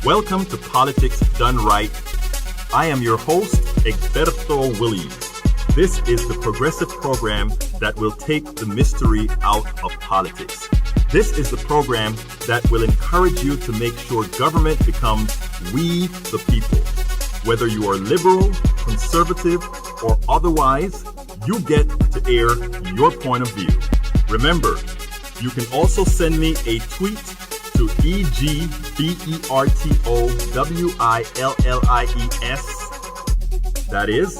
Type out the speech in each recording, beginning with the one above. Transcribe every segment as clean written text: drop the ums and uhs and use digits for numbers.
Welcome to Politics Done Right. I am your host, Egberto Willies. This is the progressive program that will take the mystery out of politics. This is the program that will encourage you to make sure government becomes we the people. Whether you are liberal, conservative, or otherwise, you get to air your point of view. Remember, you can also send me a tweet to EGBERTOWILLIES. That is,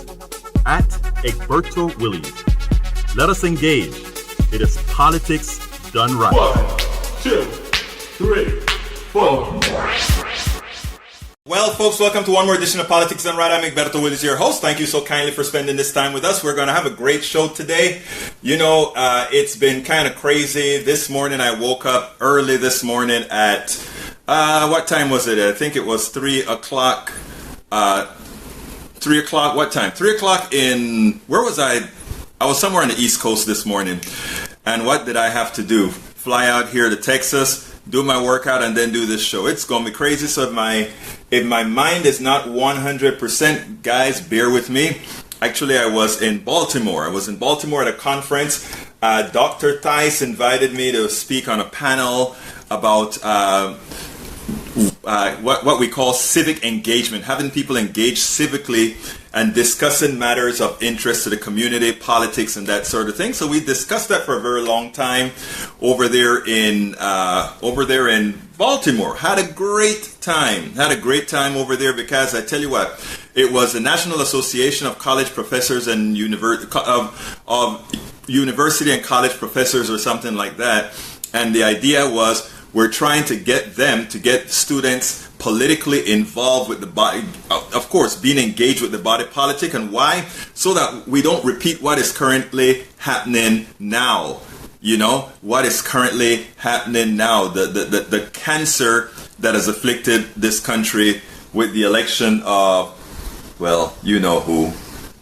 at Egberto Willies. Let us engage. It is politics done right. 1, 2, 3, 4. Well, folks, welcome to one more edition of Politics Done Right. I'm Egberto Willies, your host. Thank you so kindly for spending this time with us. We're going to have a great show today. You know, it's been kind of crazy. This morning, I woke up early this morning at, what time was it? I think it was 3 o'clock. 3 o'clock, what time? 3 o'clock in, where was I? I was somewhere on the East Coast this morning. And what did I have to do? Fly out here to Texas, do my workout, and then do this show. It's going to be crazy. So if my mind is not 100%, guys, bear with me. Actually, I was in Baltimore. I was in Baltimore at a conference. Dr. Theis invited me to speak on a panel about what we call civic engagement, having people engage civically and discussing matters of interest to the community, politics, and that sort of thing. So we discussed that for a very long time over there in Baltimore. Had a great time over there because I tell you what, it was the National Association of College Professors and of University and College Professors or something like that. And the idea was we're trying to get students politically involved with the body, of course, being engaged with the body politic. And why? So that we don't repeat what is currently happening now. You know, what is currently happening now, the cancer that has afflicted this country with the election of, well, you know who.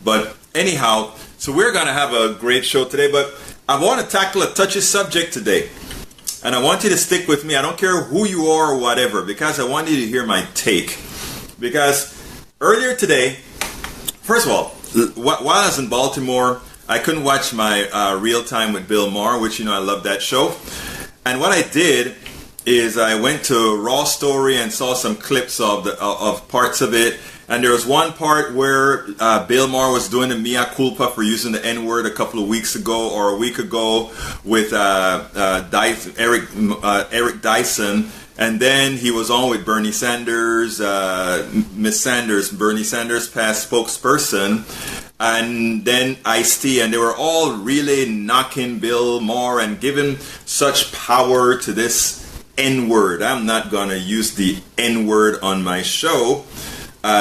But anyhow, so we're going to have a great show today, but I want to tackle a touchy subject today. And I want you to stick with me. I don't care who you are or whatever, because I want you to hear my take. Because earlier today, first of all, while I was in Baltimore, I couldn't watch my Real Time with Bill Maher, which, you know, I love that show. And what I did is I went to Raw Story and saw some clips of parts of it. And there was one part where Bill Maher was doing a mea culpa for using the N-word a couple of weeks ago or a week ago with Eric Dyson. And then he was on with Bernie Sanders, Miss Sanders, Bernie Sanders, past spokesperson, and then Ice-T, and they were all really knocking Bill Maher and giving such power to this N-word. I'm not going to use the N-word on my show.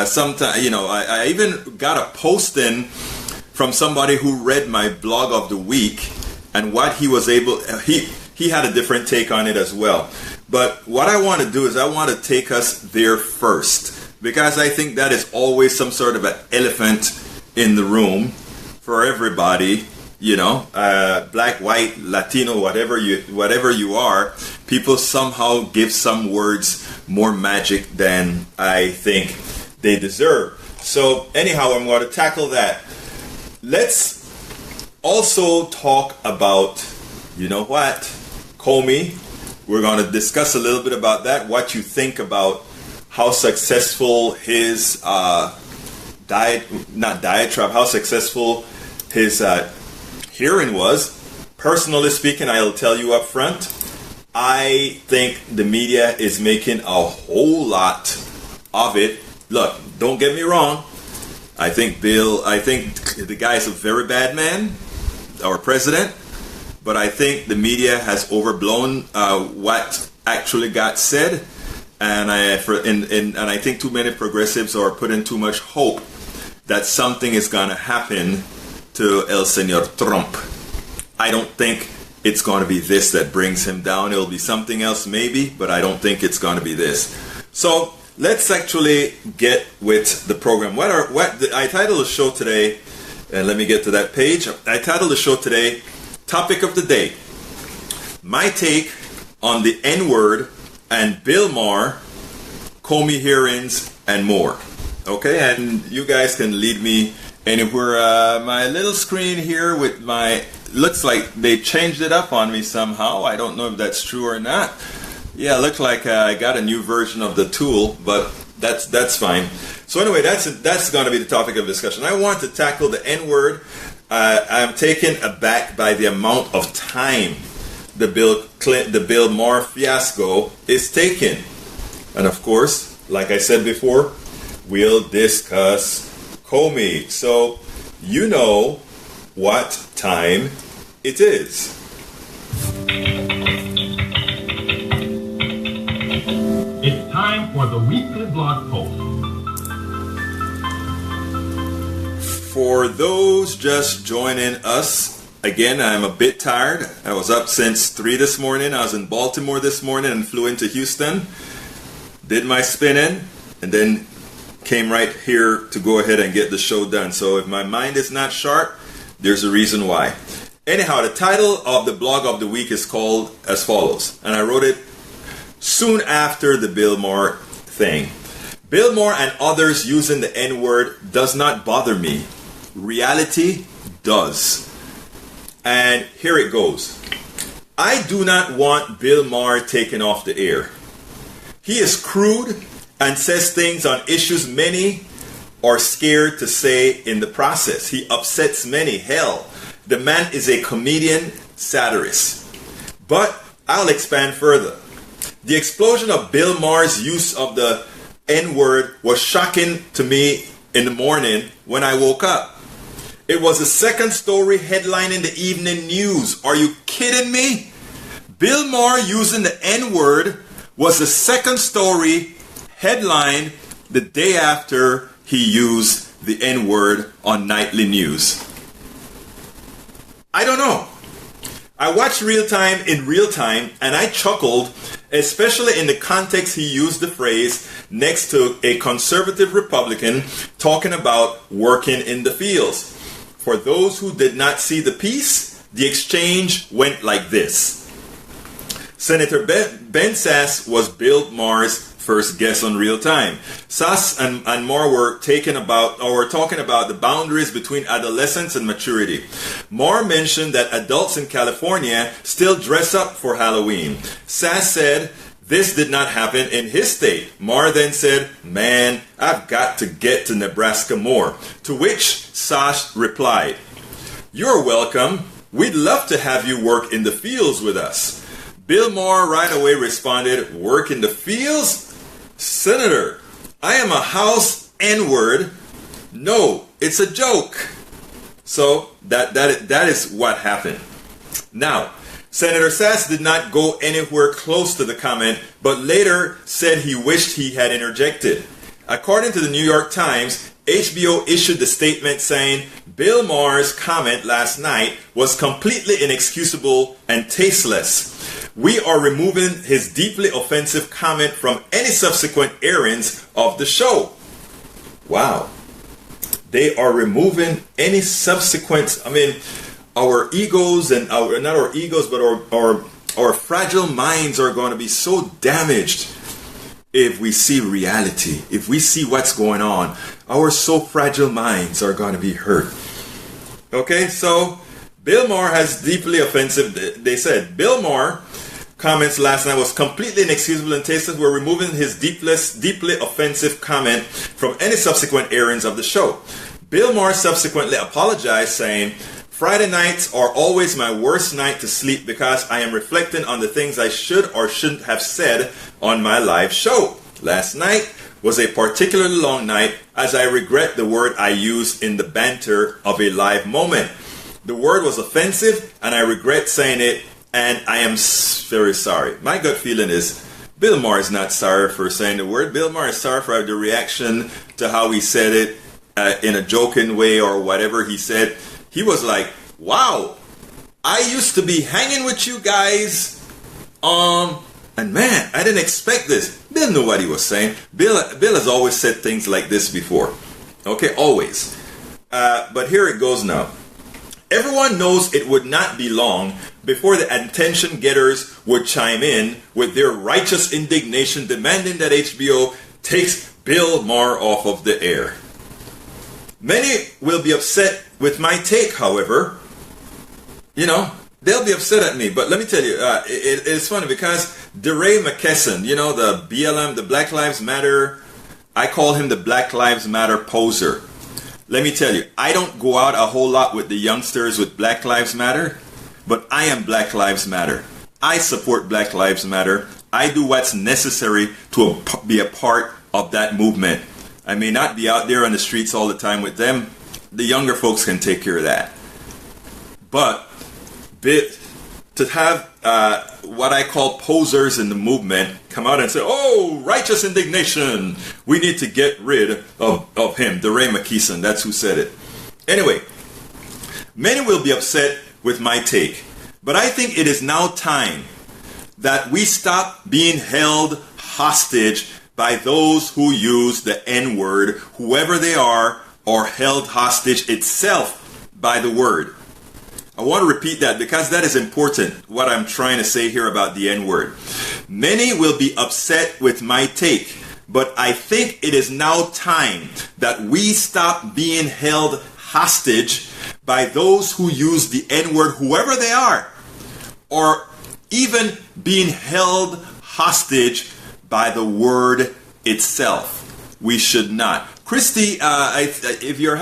Sometimes, you know, I even got a posting from somebody who read my blog of the week, and what he was able, he had a different take on it as well. But what I want to do is I want to take us there first, because I think that is always some sort of an elephant in the room for everybody, you know, black, white, Latino, whatever you are. People somehow give some words more magic than I think they deserve. So anyhow, I'm going to tackle that. Let's also talk about, you know what, Comey. We're going to discuss a little bit about that, what you think about how successful his how successful his hearing was. Personally speaking, I'll tell you up front, I think the media is making a whole lot of it. Look, don't get me wrong. I think the guy is a very bad man, our president. But I think the media has overblown what actually got said, and I think too many progressives are putting too much hope that something is going to happen to El Señor Trump. I don't think it's going to be this that brings him down. It'll be something else maybe, but I don't think it's going to be this. So let's actually get with the program. I titled the show today, and let me get to that page. I titled the show today, Topic of the Day. My take on the N-word and Bill Maher Comey hearings, and more. Okay, and you guys can lead me anywhere. My little screen here with my, looks like they changed it up on me somehow. I don't know if that's true or not. Yeah, it looked like I got a new version of the tool, but that's fine. So anyway, that's going to be the topic of discussion. I want to tackle the N-word. I'm taken aback by the amount of time the Bill Maher fiasco is taking. And of course, like I said before, we'll discuss Comey. So you know what time it is. It's time for the weekly blog post. For those just joining us, again, I'm a bit tired. I was up since 3 this morning. I was in Baltimore this morning and flew into Houston. Did my spinning and then came right here to go ahead and get the show done. So if my mind is not sharp, there's a reason why. Anyhow, the title of the blog of the week is called as follows. And I wrote it soon after the Bill Maher thing. Bill Maher and others using the N-word does not bother me. Reality does. And here it goes. I do not want Bill Maher taken off the air. He is crude and says things on issues many are scared to say in the process. He upsets many. Hell, the man is a comedian satirist. But I'll expand further. The explosion of Bill Maher's use of the N-word was shocking to me in the morning when I woke up. It was the second story headline in the evening news. Are you kidding me? Bill Maher using the N-word was the second story headline the day after he used the N-word on nightly news. I don't know. I watched real time and I chuckled, especially in the context he used the phrase next to a conservative Republican talking about working in the fields. For those who did not see the piece, the exchange went like this. Senator Ben Sasse was Bill Maher's first guest on Real Time. Sasse and Maher were talking about the boundaries between adolescence and maturity. Maher mentioned that adults in California still dress up for Halloween. Sasse said this did not happen in his state. Maher then said, "Man, I've got to get to Nebraska more." To which Sasse replied, "You're welcome. We'd love to have you work in the fields with us." Bill Maher right away responded, "Work in the fields? Senator, I am a house N-word. No, it's a joke." So that is what happened. Now, Senator Sasse did not go anywhere close to the comment, but later said he wished he had interjected. According to the New York Times, HBO issued the statement saying Bill Maher's comment last night was completely inexcusable and tasteless. We are removing his deeply offensive comment from any subsequent airings of the show. Wow. They are removing any subsequent, our egos and not our egos, but our fragile minds are going to be so damaged if we see reality, if we see what's going on. Our so fragile minds are going to be hurt. Okay, so Bill Maher has deeply offensive, they said, Bill Maher comments last night was completely inexcusable and tasteless. We're removing his deeply offensive comment from any subsequent airings of the show. Bill Maher subsequently apologized, saying, Friday nights are always my worst night to sleep because I am reflecting on the things I should or shouldn't have said on my live show. Last night was a particularly long night as I regret the word I used in the banter of a live moment. The word was offensive and I regret saying it, and I am very sorry. My gut feeling is Bill Maher is not sorry for saying the word. Bill Maher is sorry for the reaction to how he said it in a joking way or whatever he said. He was like, wow, I used to be hanging with you guys. And man, I didn't expect this. Bill knew what he was saying. Bill has always said things like this before. Okay, always. But here it goes now. Everyone knows it would not be long before the attention getters would chime in with their righteous indignation demanding that HBO takes Bill Maher off of the air. Many will be upset with my take, however. You know, they'll be upset at me. But let me tell you, it's funny because DeRay McKesson, the BLM, the Black Lives Matter, I call him the Black Lives Matter poser. Let me tell you, I don't go out a whole lot with the youngsters with Black Lives Matter, but I am Black Lives Matter. I support Black Lives Matter. I do what's necessary to be a part of that movement. I may not be out there on the streets all the time with them. The younger folks can take care of that. But to have what I call posers in the movement come out and say, oh, righteous indignation, we need to get rid of him, DeRay McKesson, that's who said it. Anyway, many will be upset with my take, but I think it is now time that we stop being held hostage by those who use the N-word, whoever they are, or held hostage itself by the word. I want to repeat that because that is important, what I'm trying to say here about the N-word. Many will be upset with my take, but I think it is now time that we stop being held hostage by those who use the N-word, whoever they are, or even being held hostage by the word itself. We should not. Christy, if you're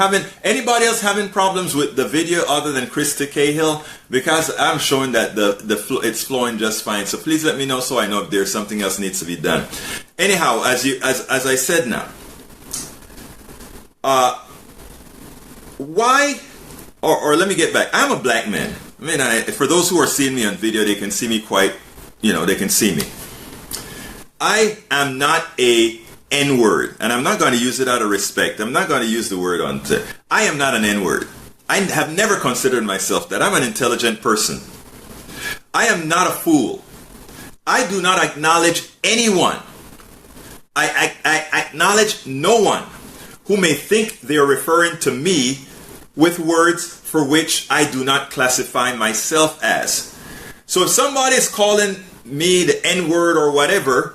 anybody else having problems with the video other than Christy Cahill, because I'm showing that it's flowing just fine. So please let me know so I know if there's something else needs to be done. Anyhow, as I said now, why? Or let me get back. I'm a black man. I mean, for those who are seeing me on video, they can see me they can see me. I am not a N-word, and I'm not going to use it out of respect. I'm not going to use the word I am not an N-word. I have never considered myself that. I'm an intelligent person. I am not a fool. I do not acknowledge anyone. I acknowledge no one who may think they are referring to me with words for which I do not classify myself as. So if somebody is calling me the N-word or whatever,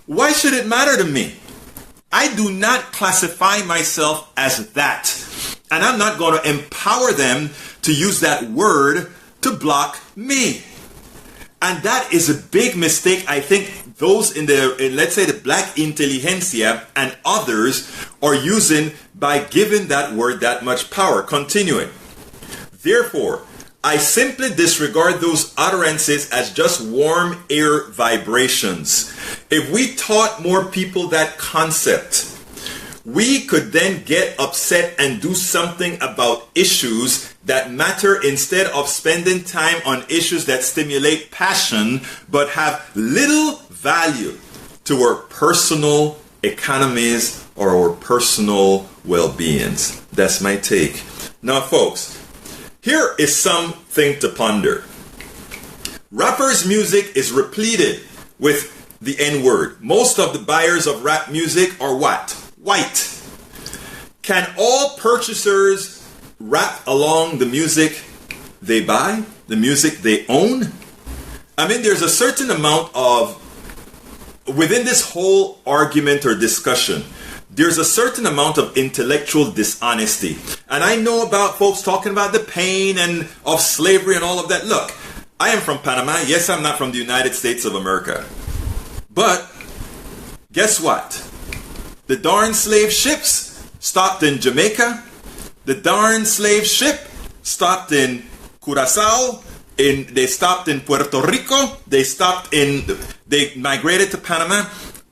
why should it matter to me? I do not classify myself as that. And I'm not going to empower them to use that word to block me. And that is a big mistake I think those in let's say the black intelligentsia and others are using by giving that word that much power. Continuing. Therefore, I simply disregard those utterances as just warm air vibrations. If we taught more people that concept, we could then get upset and do something about issues that matter instead of spending time on issues that stimulate passion but have little value to our personal economies or our personal well-beings. That's my take. Now, folks, here is something to ponder. Rappers' music is repleted with the N-word. Most of the buyers of rap music are what? White. Can all purchasers rap along the music they buy? The music they own? I mean, there's a certain amount of, within this whole argument or discussion, there's a certain amount of intellectual dishonesty. And I know about folks talking about the pain and of slavery and all of that. Look, I am from Panama. Yes, I'm not from the United States of America. But guess what? The darn slave ships stopped in Jamaica. The darn slave ship stopped in Curacao. They stopped in Puerto Rico. They migrated to Panama.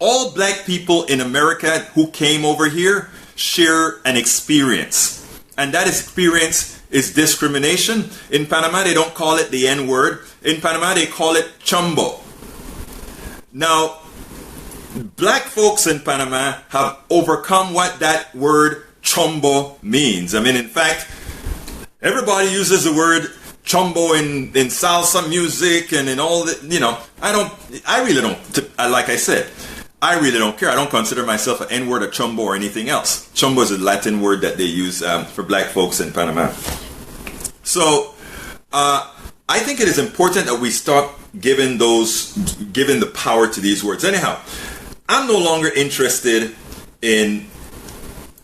All black people in America who came over here share an experience. And that experience is discrimination. In Panama, they don't call it the N-word. In Panama, they call it chumbo. Now, black folks in Panama have overcome what that word chumbo means. I mean, in fact, everybody uses the word chumbo in salsa music and in all that, I really don't, like I said, I really don't care. I don't consider myself an N-word, a chumbo, or anything else. Chumbo is a Latin word that they use for black folks in Panama. So, I think it is important that we stop giving the power to these words. Anyhow, I'm no longer interested in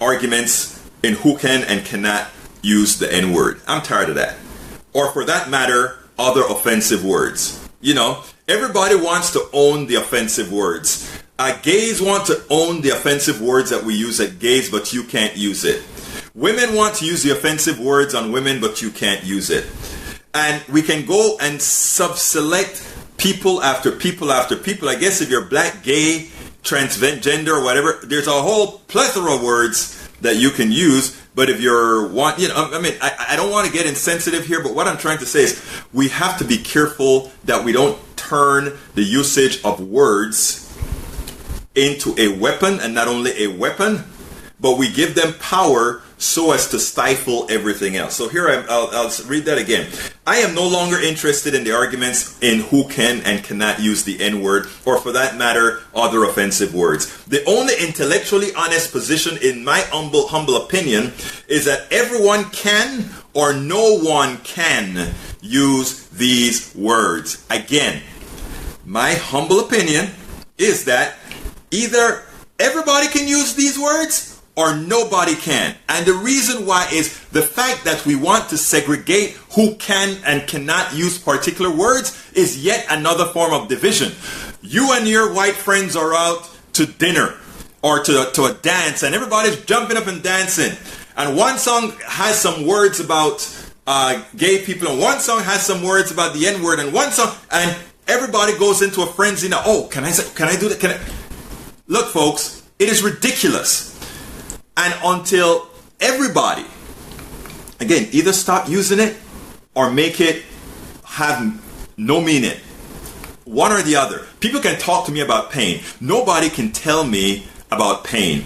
arguments in who can and cannot use the N-word. I'm tired of that. Or for that matter, other offensive words. You know, everybody wants to own the offensive words. Gays want to own the offensive words that we use at gays, but you can't use it. Women want to use the offensive words on women, but you can't use it. And we can go and sub-select people after people after people. I guess if you're black, gay, transgender, or whatever, there's a whole plethora of words that you can use. But if you're I don't want to get insensitive here, but what I'm trying to say is we have to be careful that we don't turn the usage of words into a weapon, and not only a weapon, but we give them power so as to stifle everything else. So here I'll read that again. I am no longer interested in the arguments in who can and cannot use the N-word, or for that matter, other offensive words. The only intellectually honest position, in my humble opinion, is that everyone can or no one can use these words. Again, my humble opinion is that either everybody can use these words or nobody can. And the reason why is the fact that we want to segregate who can and cannot use particular words is yet another form of division. You and your white friends are out to dinner or to a dance, and everybody's jumping up and dancing. And one song has some words about gay people, and one song has some words about the N-word, and one song, and everybody goes into a frenzy now. Oh, can I do that? Look, folks, it is ridiculous. And until everybody, again, either stop using it or make it have no meaning, one or the other. People can talk to me about pain. Nobody can tell me about pain.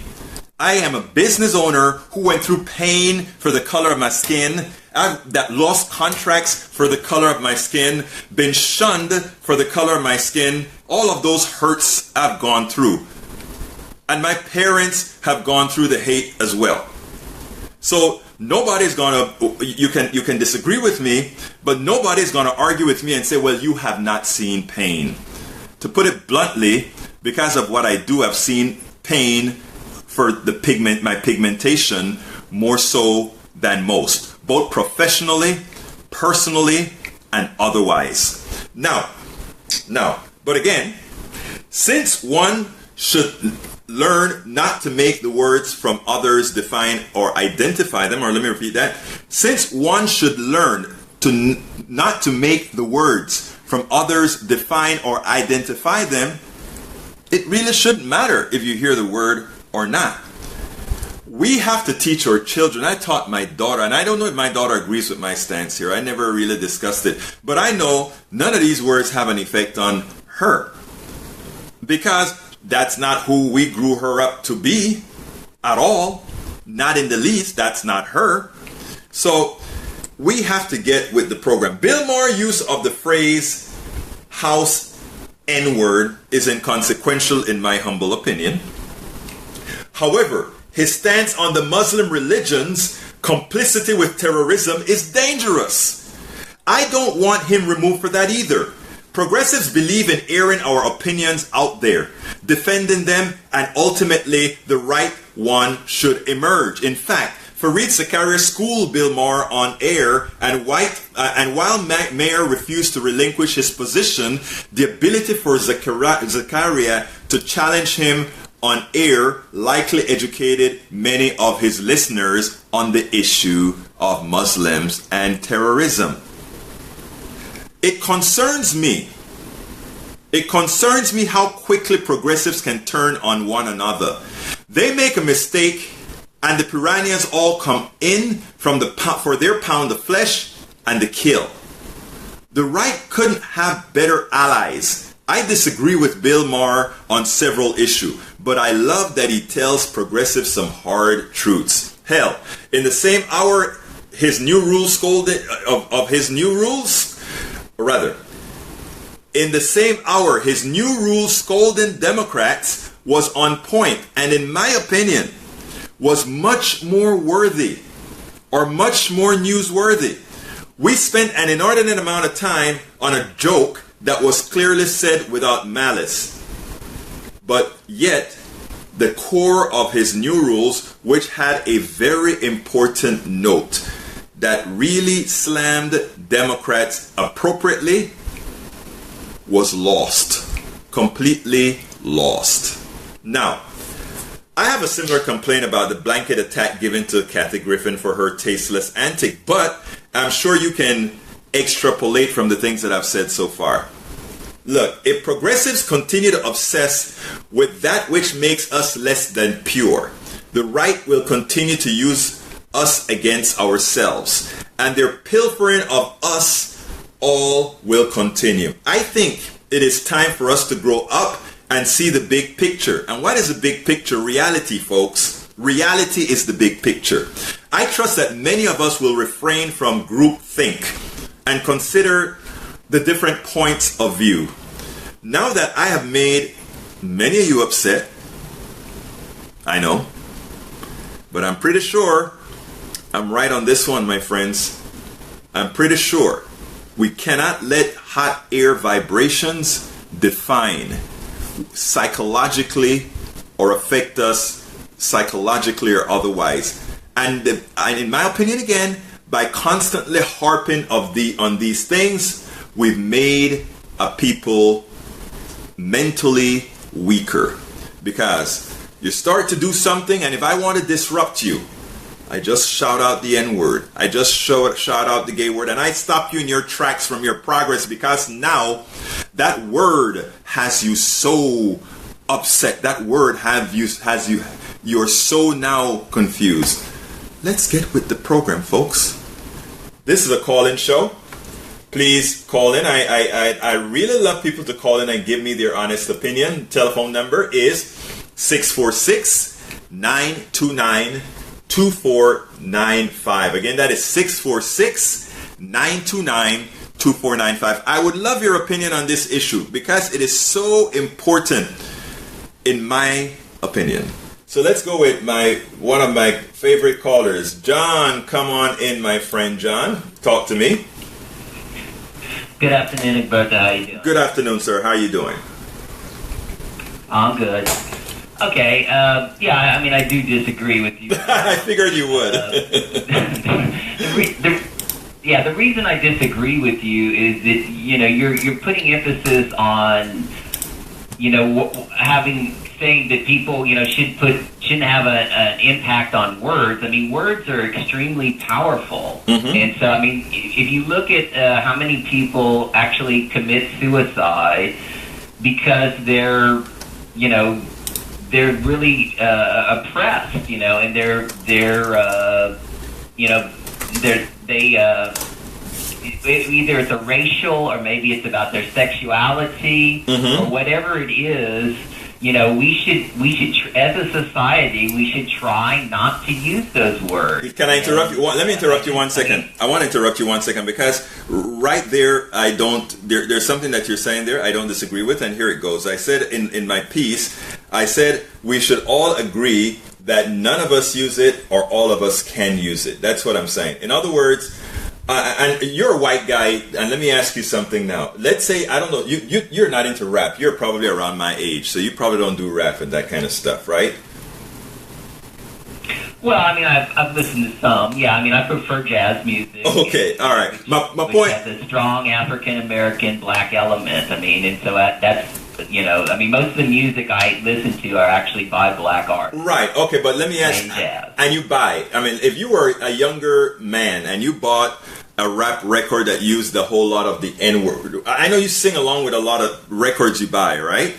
I am a business owner who went through pain for the color of my skin, that lost contracts for the color of my skin, been shunned for the color of my skin. All of those hurts I've gone through. And my parents have gone through the hate as well. So nobody's gonna, you can disagree with me, but nobody's gonna argue with me and say, well, you have not seen pain. To put it bluntly, because of what I do, I've seen pain for my pigmentation more so than most, both professionally, personally, and otherwise. Now, but again, since one should learn not to make the words from others define or identify them, or let me repeat that. Since one should learn to not to make the words from others define or identify them, it really shouldn't matter if you hear the word or not. We have to teach our children. I taught my daughter, and I don't know if my daughter agrees with my stance here. I never really discussed it. But I know none of these words have an effect on her, because that's not who we grew her up to be at all. Not in the least. That's not her. So we have to get with the program. Bill Maher's use of the phrase house N-word is inconsequential in my humble opinion. However, his stance on the Muslim religion's complicity with terrorism is dangerous. I don't want him removed for that either. Progressives believe in airing our opinions out there, defending them, and ultimately the right one should emerge. In fact, Fareed Zakaria schooled Bill Maher on air, and while Maher refused to relinquish his position, the ability for Zakaria to challenge him on air likely educated many of his listeners on the issue of Muslims and terrorism. It concerns me how quickly progressives can turn on one another. They make a mistake and the piranhas all come in for their pound of flesh and the kill. The right couldn't have better allies. I disagree with Bill Maher on several issues, but I love that he tells progressives some hard truths. Hell, in the same hour his new rules in the same hour, his new rules scolding Democrats was on point, and in my opinion, was much more worthy or much more newsworthy. We spent an inordinate amount of time on a joke that was clearly said without malice. but yet the core of his new rules, which had a very important note that really slammed Democrats appropriately, was lost. Completely lost. Now, I have a similar complaint about the blanket attack given to Kathy Griffin for her tasteless antic, but I'm sure you can extrapolate from the things that I've said so far. Look, if progressives continue to obsess with that which makes us less than pure, the right will continue to use us against ourselves, and their pilfering of us all will continue. I think it is time for us to grow up and see the big picture. And what is the big picture? Reality, folks. Reality is the big picture. I trust that many of us will refrain from groupthink and consider the different points of view. Now that I have made many of you upset, I know, but I'm pretty sure I'm right on this one, my friends. I'm pretty sure we cannot let hot air vibrations define psychologically or affect us psychologically or otherwise. And in my opinion, again, by constantly harping on these things, we've made a people mentally weaker. Because you start to do something, and if I want to disrupt you, I just shout out the N-word. I just shout out the gay word, and I stop you in your tracks from your progress, because now that word has you so upset. That word you're so now confused. Let's get with the program, folks. This is a call-in show. Please call in. I really love people to call in and give me their honest opinion. Telephone number is 646-929-2495. Again, that is 646-929-2495. I would love your opinion on this issue because it is so important in my opinion. So let's go with one of my favorite callers. John, come on in, my friend John. Talk to me. Good afternoon, Egberto. How you doing? Good afternoon, sir. How are you doing? I'm good. Okay, yeah, I mean, I do disagree with you. I figured you would. The reason I disagree with you is that, you're putting emphasis on, saying that people, shouldn't have an impact on words. I mean, words are extremely powerful. Mm-hmm. And so, I mean, if you look at how many people actually commit suicide because they're really oppressed, and either it's a racial or maybe it's about their sexuality, mm-hmm. or whatever it is. We should, as a society, we should try not to use those words. Can I interrupt you? Let me interrupt you 1 second. I want to interrupt you 1 second because right there, there's something that you're saying there I don't disagree with, and here it goes. I said in my piece, I said we should all agree that none of us use it or all of us can use it. That's what I'm saying. In other words, and you're a white guy, and let me ask you something now. Let's say, I don't know, you're not into rap. You're probably around my age, so you probably don't do rap and that kind of stuff, right? Well, I mean, I've listened to some. Yeah, I mean, I prefer jazz music. Okay, all right. My which point has a strong African-American black element. I mean, and so that's, I mean, most of the music I listen to are actually by black artists. Right, okay, but let me ask you, and you buy, I mean, if you were a younger man and you bought a rap record that used a whole lot of the N-word, I know you sing along with a lot of records you buy, right?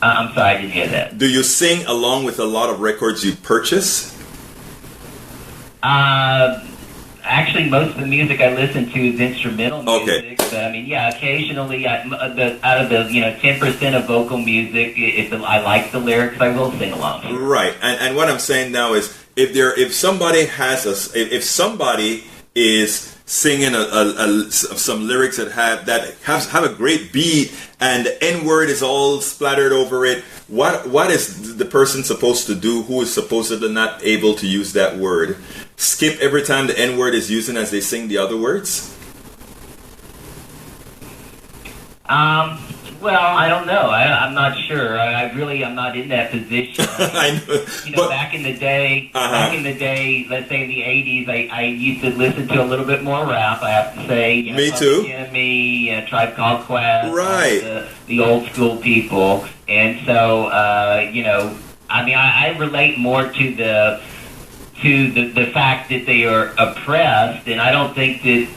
I'm sorry, I didn't hear that. Do you sing along with a lot of records you purchase? Actually, most of the music I listen to is instrumental music. Okay. But I mean, yeah, occasionally, out of the 10% of vocal music, if I like the lyrics, I will sing along. Right, and what I'm saying now is, if somebody is singing some lyrics that have a great beat and the N-word is all splattered over it, what is the person supposed to do who is supposedly not able to use that word? Skip every time the N-word is used as they sing the other words? Well, I don't know. I'm not sure. I'm not in that position. I know. But, back in the day, let's say in the 80s, I used to listen to a little bit more rap, I have to say. Me too. Jimmy, Tribe Called Quest. Right. The old school people. And so, I relate more to the fact that they are oppressed, and I don't think that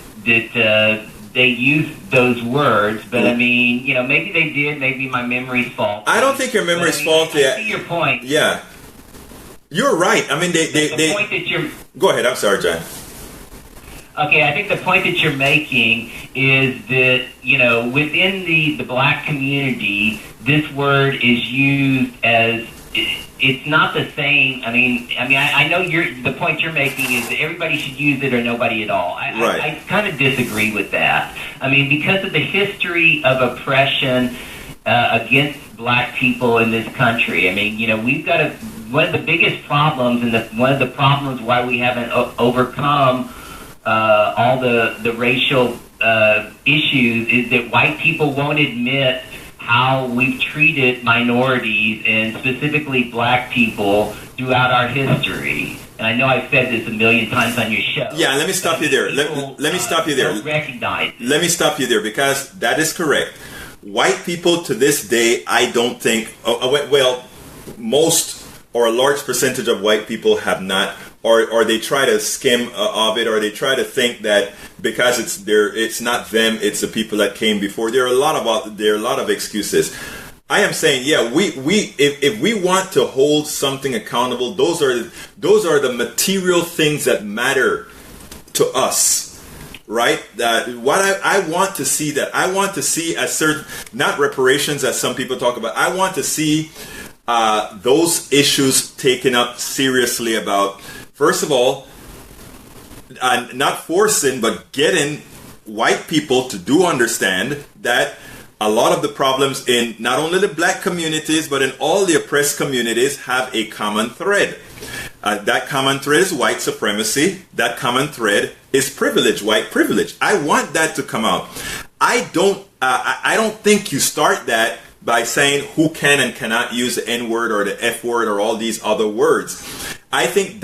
they use those words, but I mean, maybe they did. Maybe my memory's faulty. I don't think your memory's faulty. I see your point. Yeah, you're right. I mean, the point that you're. Go ahead. I'm sorry, John. Okay, I think the point that you're making is that within the black community, this word is used as. It's not the same. I know the point you're making is that everybody should use it or nobody at all. I kind of disagree with that. I mean, because of the history of oppression against black people in this country. I mean, we've got one of the biggest problems, and one of the problems why we haven't overcome all the racial issues is that white people won't admit how we've treated minorities and specifically black people throughout our history. And I know I've said this a million times on your show. Yeah, let me stop you there. Let me stop you there. Recognize. Let me stop you there because that is correct. White people to this day, I don't think, most or a large percentage of white people have not, or they try to skim of it, or they try to think that because it's not them, it's the people that came before. There are a lot of excuses. I am saying, yeah, if we want to hold something accountable, those are the material things that matter to us, right? What I want to see as certain, not reparations as some people talk about. I want to see those issues taken up seriously about. First of all, not forcing, but getting white people to do understand that a lot of the problems in not only the black communities, but in all the oppressed communities have a common thread. That common thread is white supremacy. That common thread is privilege, white privilege. I want that to come out. I don't think you start that by saying who can and cannot use the N-word or the F-word or all these other words. I think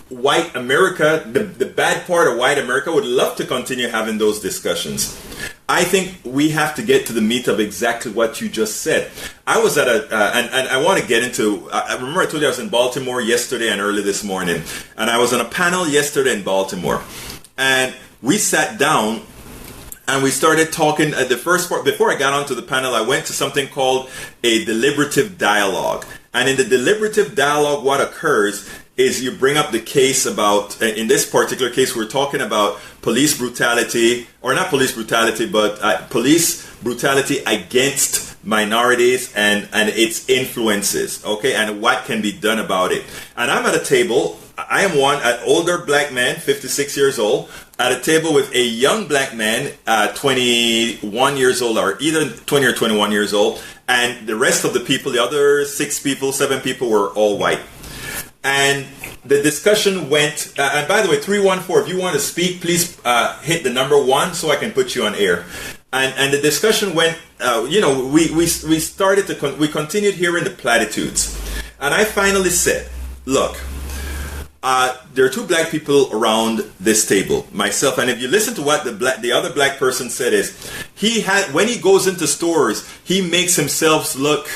white America, the bad part of white America would love to continue having those discussions. I think we have to get to the meat of exactly what you just said. I was at and I want to get into, I remember I told you I was in Baltimore yesterday and early this morning. And I was on a panel yesterday in Baltimore. And we sat down and we started talking at the first part. Before I got onto the panel, I went to something called a deliberative dialogue. And in the deliberative dialogue, what occurs is you bring up the case about, in this particular case, we're talking about police brutality, or not police brutality, but police brutality against minorities and its influences, okay, and what can be done about it. And I'm at a table, I am an older black man, 56 years old, at a table with a young black man, 21 years old, or either 20 or 21 years old, and the rest of the people, the other 7 people were all white. And the discussion went, and by the way, 314, if you want to speak, please hit the number 1 so I can put you on air. And the discussion went, we continued hearing the platitudes. And I finally said, look, there are 2 black people around this table, myself, and if you listen to what the other black person said is, when he goes into stores, he makes himself look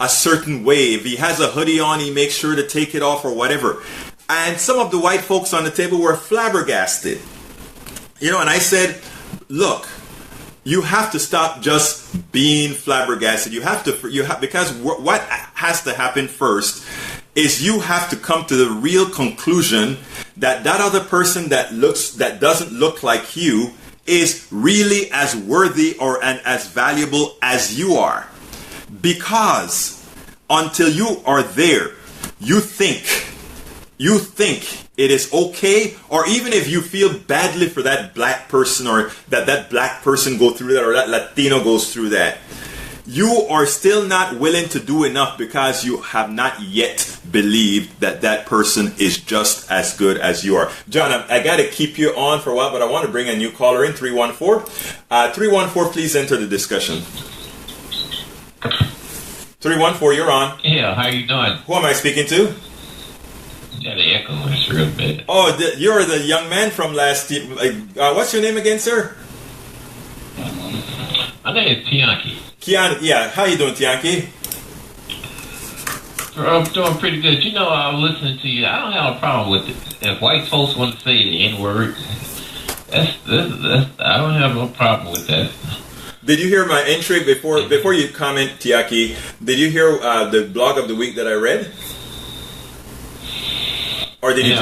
a certain way. If he has a hoodie on, he makes sure to take it off or whatever. And some of the white folks on the table were flabbergasted. And I said, look, you have to stop just being flabbergasted. Because what has to happen first is you have to come to the real conclusion that other person that doesn't look like you is really as worthy and as valuable as you are. Because until you are there, you think it is okay, or even if you feel badly for that black person, or that black person go through that, or that Latino goes through that, you are still not willing to do enough because you have not yet believed that that person is just as good as you are. John, I got to keep you on for a while, but I want to bring a new caller in, 314. 314, please enter the discussion. 314, you're on. Yeah, how you doing? Who am I speaking to? Yeah, the echo is real bad. Oh, you're the young man from last year. What's your name again, sir? My name is Tianki. Kian, yeah. How you doing, Tianki? I'm doing pretty good. You know, I was listening to you. I don't have a problem with it. If white folks want to say the N-word, that's I don't have no problem with that. Did you hear my entry before you comment, Tiaki? Did you hear the blog of the week that I read? Or did you?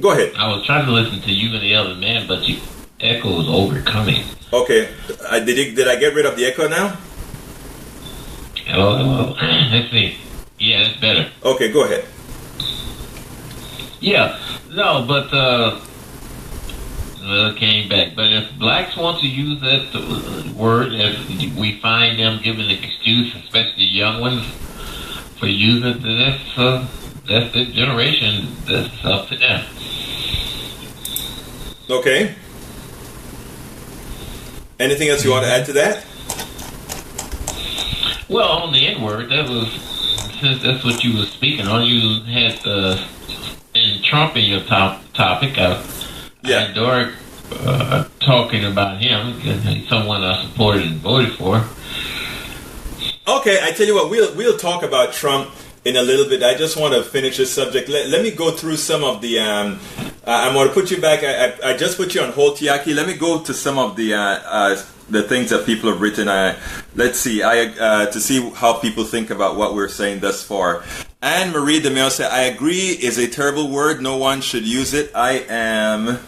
Go ahead. I was trying to listen to you and the other man, but the echo was overcoming. Okay. Did I get rid of the echo now? Hello. Let's see. Yeah, that's better. Okay, go ahead. Yeah. No, but it came back. But if blacks want to use that word, if we find them giving an excuse, especially young ones, for using it, that's the generation. That's up to them. Okay. Anything else you want to add to that? Well, on the N-word, since that's what you were speaking on, you had in Trump in your topic. I enjoyed talking about him because he's someone I supported and voted for. Okay, I tell you what, we'll talk about Trump in a little bit. I just want to finish this subject. Let me go through some of the. I'm going to put you back. I just put you on hold, Tiaki. Let me go to some of the things that people have written. Let's see. To see how people think about what we're saying thus far. Anne Marie DeMeo said, "I agree. Is a terrible word. No one should use it. I am."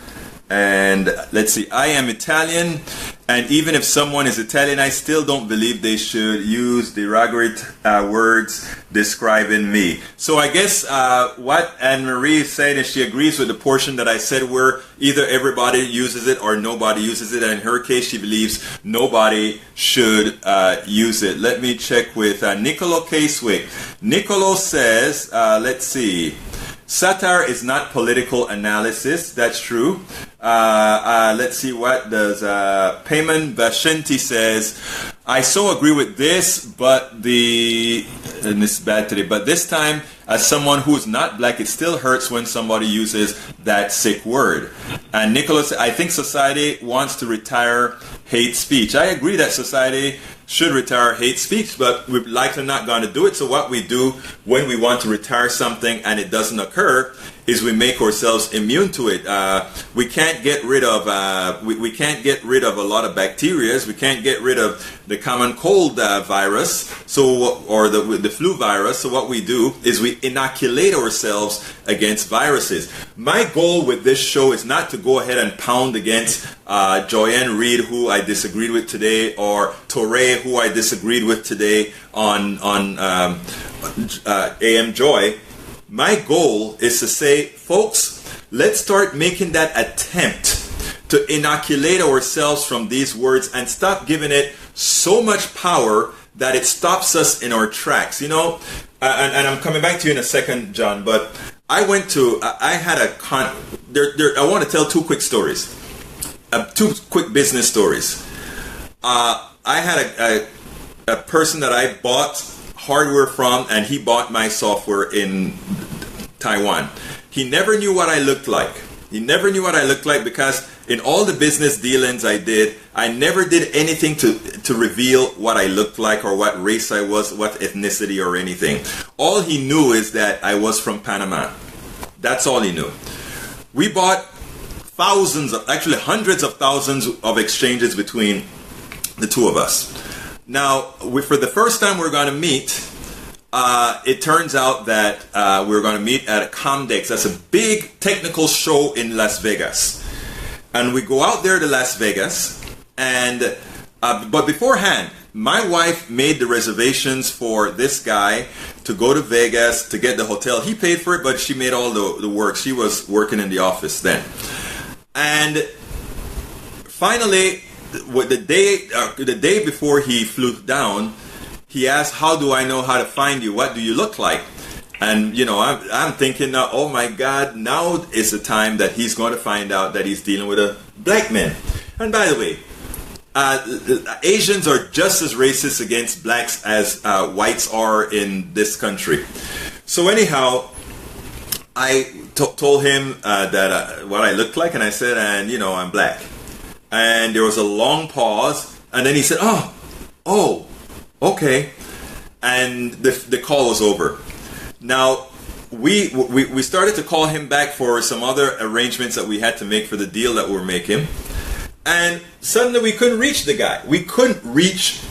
And let's see, I am Italian, and even if someone is Italian, I still don't believe they should use derogatory words describing me. So I guess what Anne-Marie is saying is she agrees with the portion that I said where either everybody uses it or nobody uses it. And in her case, she believes nobody should use it. Let me check with Nicolo Caswick. Nicolo says, let's see. Satire is not political analysis. That's true. Let's see, what does Payman Bashinti says. I so agree with this, but and this is bad today, but this time, as someone who's not black, it still hurts when somebody uses that sick word. And Nicholas, I think society wants to retire hate speech. I agree that society should retire hate speech, but we're likely not going to do it. So what we do when we want to retire something and it doesn't occur is we make ourselves immune to it. We can't get rid of we can't get rid of a lot of bacteria. We can't get rid of the common cold virus, or the flu virus. So what we do is we inoculate ourselves against viruses. My goal with this show is not to go ahead and pound against Joanne Reed, who I disagreed with today, or Torre, who I disagreed with today on AM Joy. My goal is to say, folks, let's start making that attempt to inoculate ourselves from these words and stop giving it so much power that it stops us in our tracks. You know, and I'm coming back to you in a second, John, but I went to, I had a I want to tell two quick stories. Two quick business stories. I had a person that I bought hardware from, and he bought my software in Taiwan. He never knew what I looked like. He never knew what I looked like because in all the business dealings I did, I never did anything to reveal what I looked like or what race I was, what ethnicity or anything. All he knew is that I was from Panama. That's all he knew. We bought hundreds of thousands of exchanges between the two of us. Now, for the first time we're going to meet, it turns out that we're going to meet at a Comdex. That's a big technical show in Las Vegas. And we go out there to Las Vegas, and but beforehand, my wife made the reservations for this guy to go to Vegas to get the hotel. He paid for it, but she made all the work. She was working in the office then. And finally, the day before he flew down, he asked, "How do I know how to find you? What do you look like?" And I'm thinking, oh my God, now is the time that he's going to find out that he's dealing with a black man. And by the way, Asians are just as racist against blacks as whites are in this country. So anyhow, I told him that what I looked like, and I said, and I'm black. And there was a long pause, and then he said, oh, okay. And the call was over. Now, we started to call him back for some other arrangements that we had to make for the deal that we were making. And suddenly we couldn't reach the guy. We couldn't reach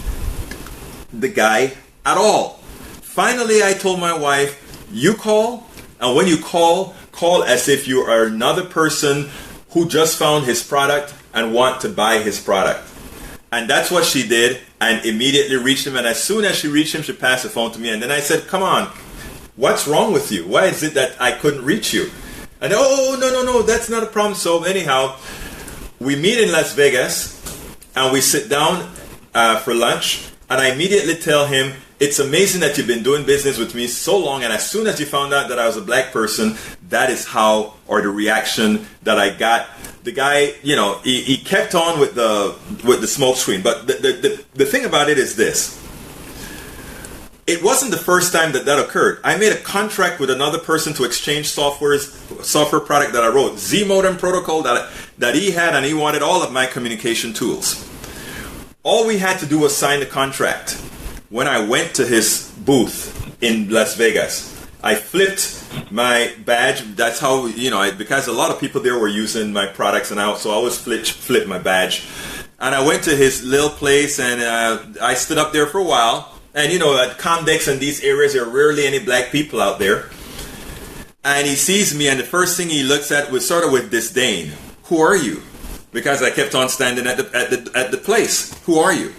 the guy at all. Finally, I told my wife, you call, and when you call as if you are another person who just found his product and want to buy his product. And that's what she did, and immediately reached him. And as soon as she reached him, she passed the phone to me. And then I said, come on, what's wrong with you? Why is it that I couldn't reach you? And no, that's not a problem. So anyhow, we meet in Las Vegas, and we sit down for lunch. And I immediately tell him, it's amazing that you've been doing business with me so long, and as soon as you found out that I was a black person, that is how, or the reaction that I got. The guy, he kept on with the smoke screen. But the thing about it is this. It wasn't the first time that occurred. I made a contract with another person to exchange software product that I wrote, Z-Modem protocol that he had, and he wanted all of my communication tools. All we had to do was sign the contract. When I went to his booth in Las Vegas, I flipped my badge. That's how, because a lot of people there were using my products, and so I always flip my badge. And I went to his little place, and I stood up there for a while. And at Comdex and these areas, there are rarely any black people out there. And he sees me, and the first thing he looks at was sort of with disdain. Who are you? Because I kept on standing at the place. Who are you?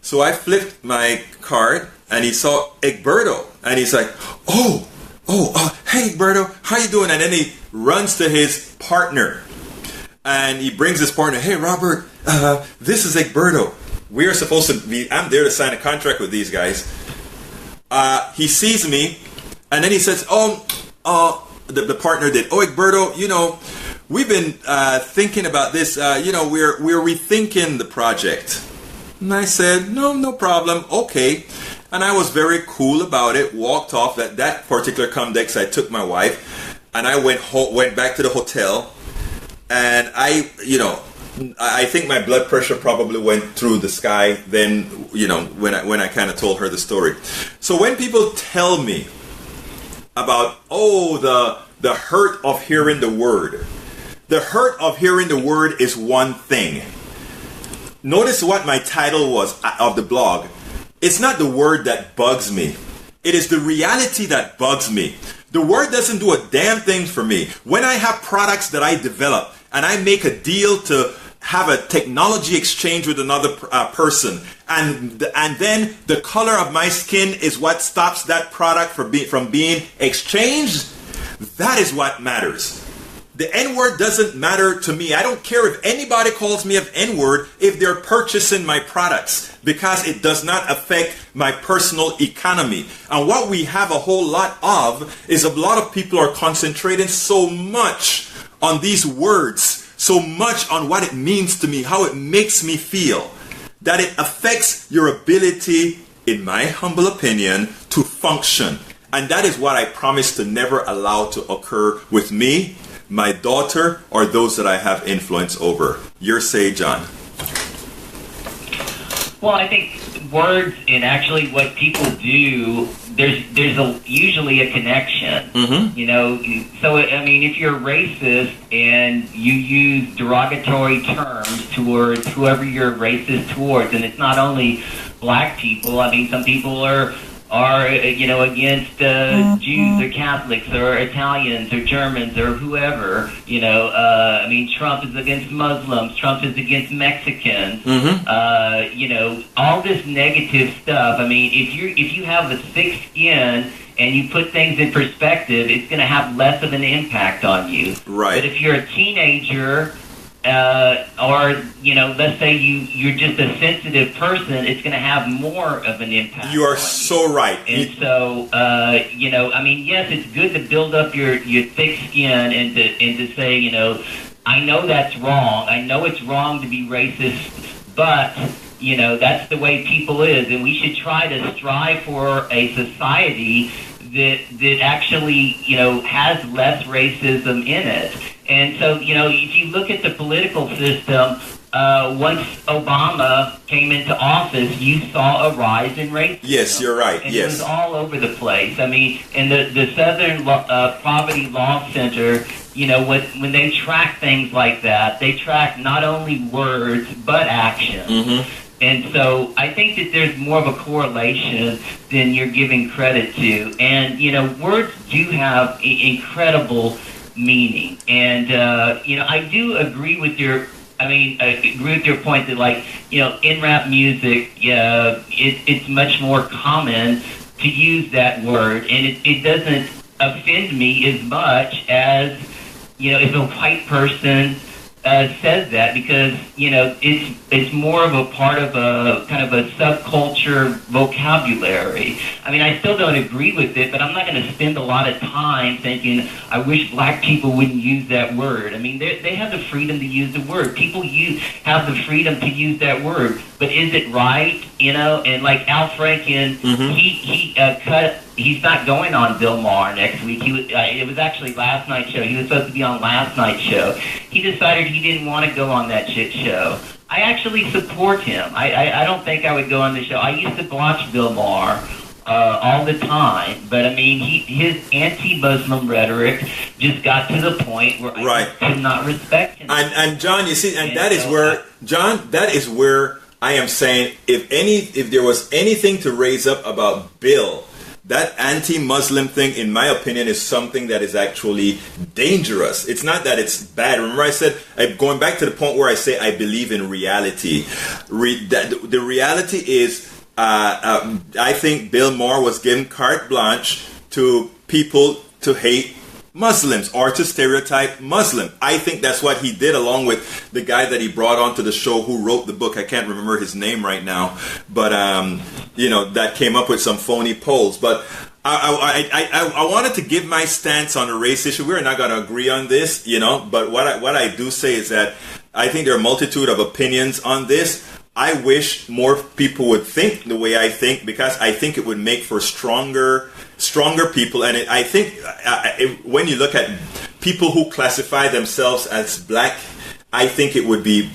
So I flipped my card, and he saw Egberto, and he's like, hey Egberto, how you doing? And then he runs to his partner, and he brings his partner. Hey Robert, this is Egberto. We are supposed to be. I'm there to sign a contract with these guys. He sees me, and then he says, the partner did. Oh Egberto, we've been thinking about this. We're rethinking the project. And I said, no problem, okay. And I was very cool about it, walked off. That particular Comdex, I took my wife, and I went back to the hotel. And I think my blood pressure probably went through the sky then, when I kind of told her the story. So when people tell me about, the hurt of hearing the word. The hurt of hearing the word is one thing. Notice what my title was of the blog. It's not the word that bugs me. It is the reality that bugs me. The word doesn't do a damn thing for me. When I have products that I develop and I make a deal to have a technology exchange with another person, and then the color of my skin is what stops that product from being exchanged, that is what matters. The N-word doesn't matter to me. I don't care if anybody calls me an N-word if they're purchasing my products, because it does not affect my personal economy. And what we have a whole lot of is a lot of people are concentrating so much on these words, so much on what it means to me, how it makes me feel, that it affects your ability, in my humble opinion, to function. And that is what I promise to never allow to occur with me, my daughter, or those that I have influence over. Your say, John. Well, I think words and actually what people do, there's usually a connection. Mm-hmm. So I mean, if you're racist and you use derogatory terms towards whoever you're racist towards, and it's not only black people. I mean, some people are against Jews or Catholics or Italians or Germans or whoever. I mean, Trump is against Muslims. Trump is against Mexicans. Mm-hmm. All this negative stuff. I mean, if you have a thick skin and you put things in perspective, it's going to have less of an impact on you. Right. But if you're a teenager or let's say you're just a sensitive person, it's going to have more of an impact. You are so right. And so, yes, it's good to build up your thick skin and to say, I know that's wrong. I know it's wrong to be racist, but that's the way people is, and we should try to strive for a society that actually has less racism in it. And so, if you look at the political system, once Obama came into office, you saw a rise in racism. Yes, you're right. And yes. It was all over the place. I mean, in the Southern Poverty Law Center, when they track things like that, they track not only words but action. Mm-hmm. And so I think that there's more of a correlation than you're giving credit to. And, words do have incredible meaning. And, I do agree with your point that, in rap music, it's much more common to use that word. And it doesn't offend me as much as, if a white person says that, because it's more of a part of a kind of a subculture vocabulary. I mean, I still don't agree with it, but I'm not going to spend a lot of time thinking I wish black people wouldn't use that word. I mean, they have the freedom to use the word. People have the freedom to use that word, but is it right? And like Al Franken, he's not going on Bill Maher next week. It was actually last night's show. He was supposed to be on last night's show. He decided he didn't want to go on that shit show. I actually support him. I don't think I would go on the show. I used to watch Bill Maher all the time, but I mean, his anti-Muslim rhetoric just got to the point where I could not respect him. And John, you see, and that is where, John, that is where I am saying, if there was anything to raise up about Bill, that anti-Muslim thing, in my opinion, is something that is actually dangerous. It's not that it's bad. Remember I said, going back to the point where I say I believe in reality. The reality is, I think Bill Maher was given carte blanche to people to hate Muslims or to stereotype Muslim. I think that's what he did, along with the guy that he brought onto the show who wrote the book. I can't remember his name right now, but that came up with some phony polls. But I wanted to give my stance on the race issue. We're not going to agree on this, but what I do say is that I think there are a multitude of opinions on this. I wish more people would think the way I think, because I think it would make for stronger people. And I think when you look at people who classify themselves as black, I think it would be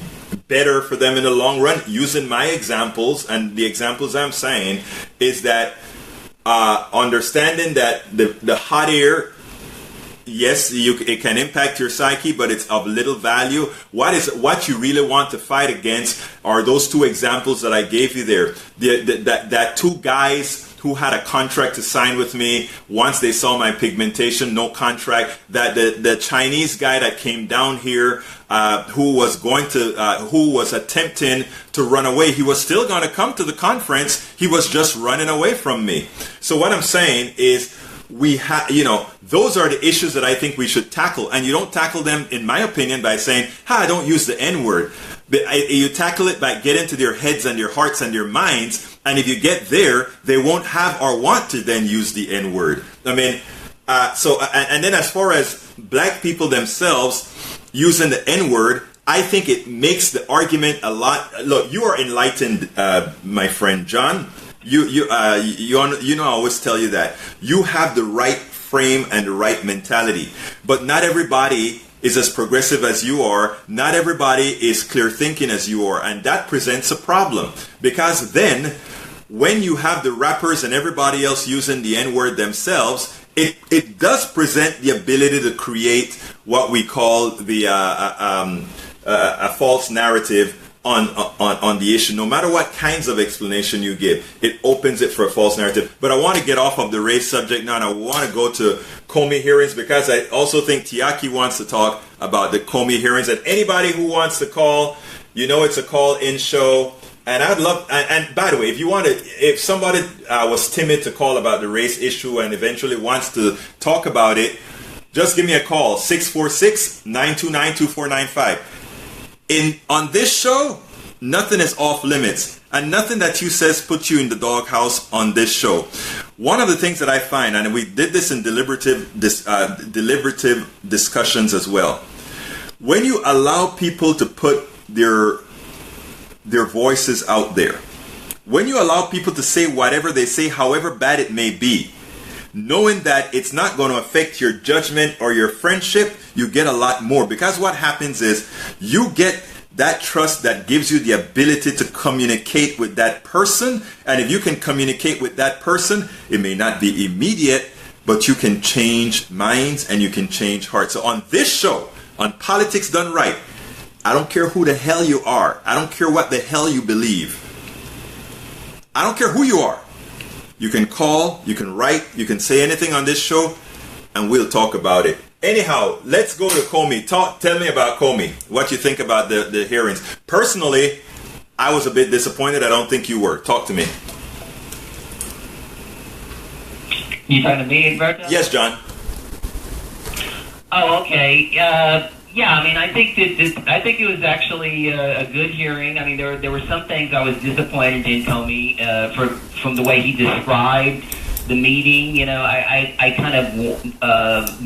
better for them in the long run. Using my examples, and the examples I'm saying is that understanding that the hot air, yes, it can impact your psyche, but it's of little value. What you really want to fight against are those two examples that I gave you there. That two guys who had a contract to sign with me once they saw my pigmentation, no contract. That the Chinese guy that came down here, who was attempting to run away. He was still going to come to the conference. He was just running away from me. So what I'm saying is, those are the issues that I think we should tackle. And you don't tackle them, in my opinion, by saying, don't use the N-word. You tackle it by getting to their heads and their hearts and their minds. And if you get there, they won't have or want to then use the N-word. I mean, and then as far as black people themselves using the N-word, I think it makes the argument a lot. Look, you are enlightened, my friend John. I always tell you that you have the right frame and the right mentality, but not everybody is as progressive as you are. Not everybody is clear thinking as you are, and that presents a problem, because then when you have the rappers and everybody else using the N-word themselves, it does present the ability to create what we call a false narrative on the issue. No matter what kinds of explanation you give, it opens it for a false narrative. But I want to get off of the race subject now, and I want to go to Comey hearings, because I also think Tiaki wants to talk about the Comey hearings. And anybody who wants to call, it's a call-in show. And I'd love, and by the way, if somebody was timid to call about the race issue and eventually wants to talk about it, just give me a call, 646-929-2495. on this show, nothing is off limits, and nothing that you says puts you in the doghouse on this show. One of the things that I find, and we did this in deliberative discussions as well, when you allow people to put their voices out there, when you allow people to say whatever they say, however bad it may be, knowing that it's not going to affect your judgment or your friendship, you get a lot more. Because what happens is you get that trust that gives you the ability to communicate with that person. And if you can communicate with that person, it may not be immediate, but you can change minds and you can change hearts. So on this show, on Politics Done Right, I don't care who the hell you are. I don't care what the hell you believe. I don't care who you are. You can call, you can write, you can say anything on this show, and we'll talk about it. Anyhow, let's go to Comey. Tell me about Comey. What you think about the hearings. Personally, I was a bit disappointed. I don't think you were. Talk to me. You talking to me, Roberto? Yes, John. Oh, okay. Yeah, I mean, I think it was actually a good hearing. I mean, there were some things I was disappointed in Comey from the way he described the meeting. You know, I kind of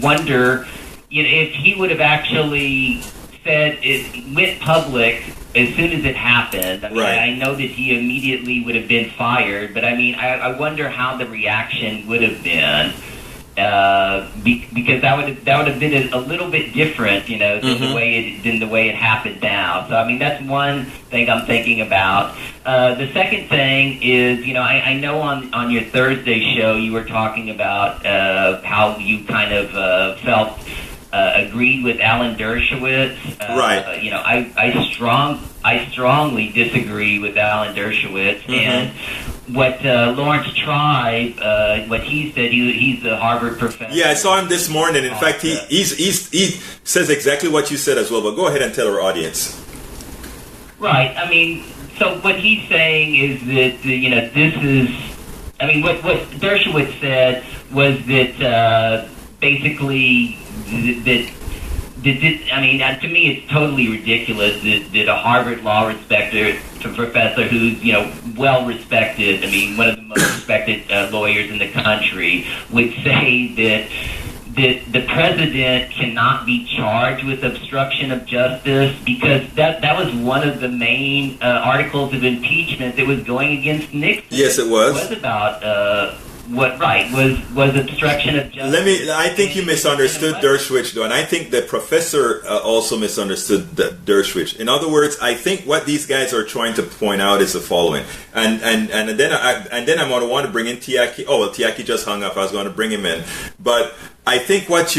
wonder, you know, if he would have actually said it went public as soon as it happened. I mean, right. I know that he immediately would have been fired, but I mean, I wonder how the reaction would have been. Because that would have been a little bit different, you know, than the way it happened now. So I mean, that's one thing I'm thinking about. The second thing is, you know, I know on your Thursday show you were talking about how you kind of felt agreed with Alan Dershowitz. Right. You know, I strongly disagree with Alan Dershowitz and. What Lawrence Tribe, what he said, he's a Harvard professor. Yeah, I saw him this morning. In fact, he says exactly what you said as well. But go ahead and tell our audience. Right. I mean, so what he's saying is that you know, this is. I mean, what Dershowitz said was that basically that. I mean, to me, it's totally ridiculous that a Harvard law professor who's, you know, well respected, I mean, one of the most respected lawyers in the country, would say that the president cannot be charged with obstruction of justice because that was one of the main articles of impeachment that was going against Nixon. Yes, it was. It was about was obstruction of justice. I think you misunderstood Dershowitz, though, and I think the professor also misunderstood Dershowitz. In other words, I think what these guys are trying to point out is the following, and then I'm going to want to bring in Tiaki. Oh well, Tiaki just hung up. I was going to bring him in, but I think what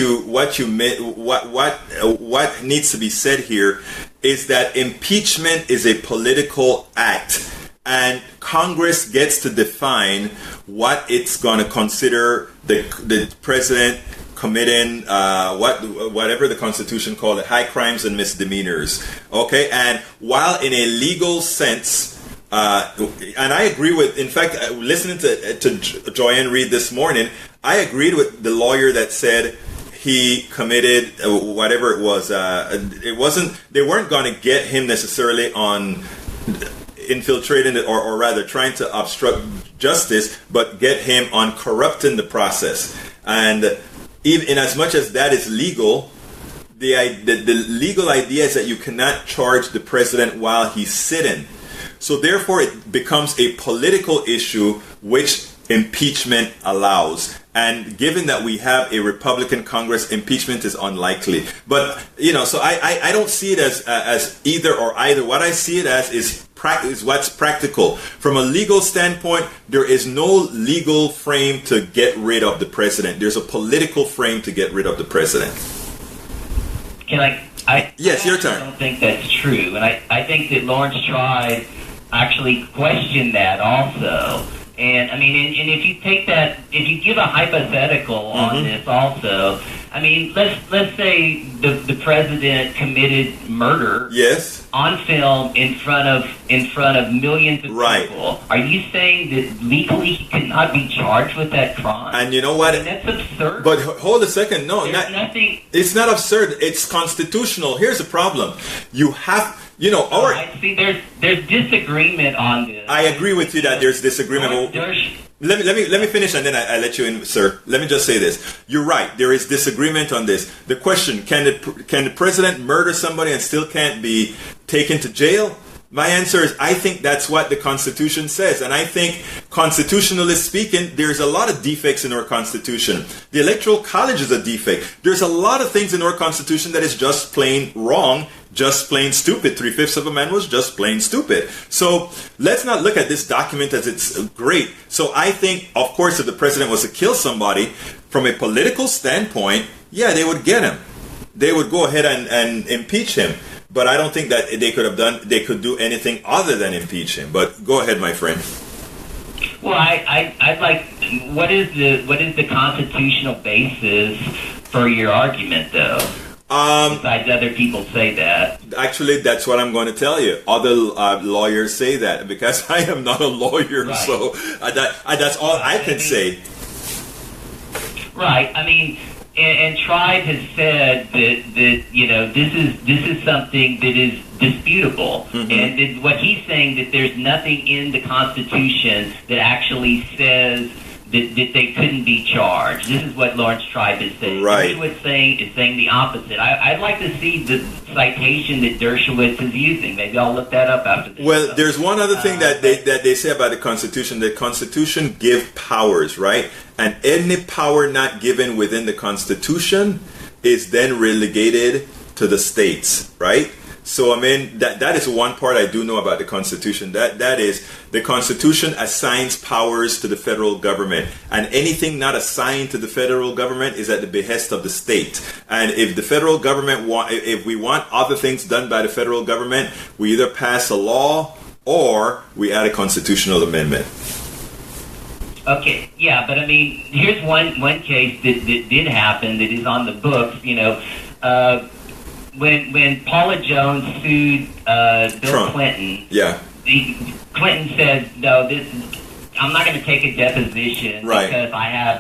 needs to be said here is that impeachment is a political act. And Congress gets to define what it's going to consider the president committing, whatever the Constitution called it, high crimes and misdemeanors. Okay, and while in a legal sense, and I agree with, in fact, listening to Joanne Reed this morning, I agreed with the lawyer that said he committed whatever it was. They weren't going to get him necessarily on infiltrating it, or rather trying to obstruct justice, but get him on corrupting the process. And even in as much as that is legal, the legal idea is that you cannot charge the president while he's sitting. So therefore it becomes a political issue which impeachment allows. And given that we have a Republican Congress, impeachment is unlikely. But, you know, so I don't see it as either or either. What I see it as is what's practical. From a legal standpoint, there is no legal frame to get rid of the president. There's a political frame to get rid of the president. Yes, your turn. I don't think that's true. And I think that Lawrence Tribe actually questioned that also. And I mean, and if you take that, if you give a hypothetical on this also, I mean, let's say the president committed murder, yes, on film in front of millions of people. Are you saying that legally he cannot be charged with that crime? And you know what? I mean, that's absurd. But hold a second. No, nothing. It's not absurd. It's constitutional. Here's the problem. You know, I see. There's disagreement on this. I agree with you that there's disagreement. Let me finish and then I let you in, sir. Let me just say this. You're right. There is disagreement on this. The question: Can the president murder somebody and still can't be taken to jail? My answer is I think that's what the Constitution says. And I think, constitutionally speaking, there's a lot of defects in our Constitution. The Electoral College is a defect. There's a lot of things in our Constitution that is just plain wrong, just plain stupid. 3/5 of a man was just plain stupid. So let's not look at this document as it's great. So I think, of course, if the president was to kill somebody, from a political standpoint, yeah, they would get him. They would go ahead and impeach him. But I don't think that they could do anything other than impeach him. But go ahead, my friend. Well, I'd like, what is the constitutional basis for your argument, though? Besides other people say that. Actually, that's what I'm going to tell you. Other lawyers say that because I am not a lawyer, right. So that's all I can say. Right. I mean. And Tribe has said that you know this is something that is disputable, and what he's saying that there's nothing in the Constitution that actually says that they couldn't be charged. This is what Lawrence Tribe is saying. Right. Dershowitz is saying the opposite. I'd like to see the citation that Dershowitz is using. Maybe I'll look that up after this. Well, there's one other thing that they say about the Constitution. The Constitution gives powers, right? And any power not given within the Constitution is then relegated to the states, right? So I mean that is one part I do know about the Constitution. That is the Constitution assigns powers to the federal government, and anything not assigned to the federal government is at the behest of the state. And if the federal government if we want other things done by the federal government, we either pass a law or we add a constitutional amendment. Okay, yeah, but I mean, here's one case that did happen that is on the books. You know. When Paula Jones sued Bill Trump. Clinton, yeah, Clinton said, "No, I'm not going to take a deposition right. because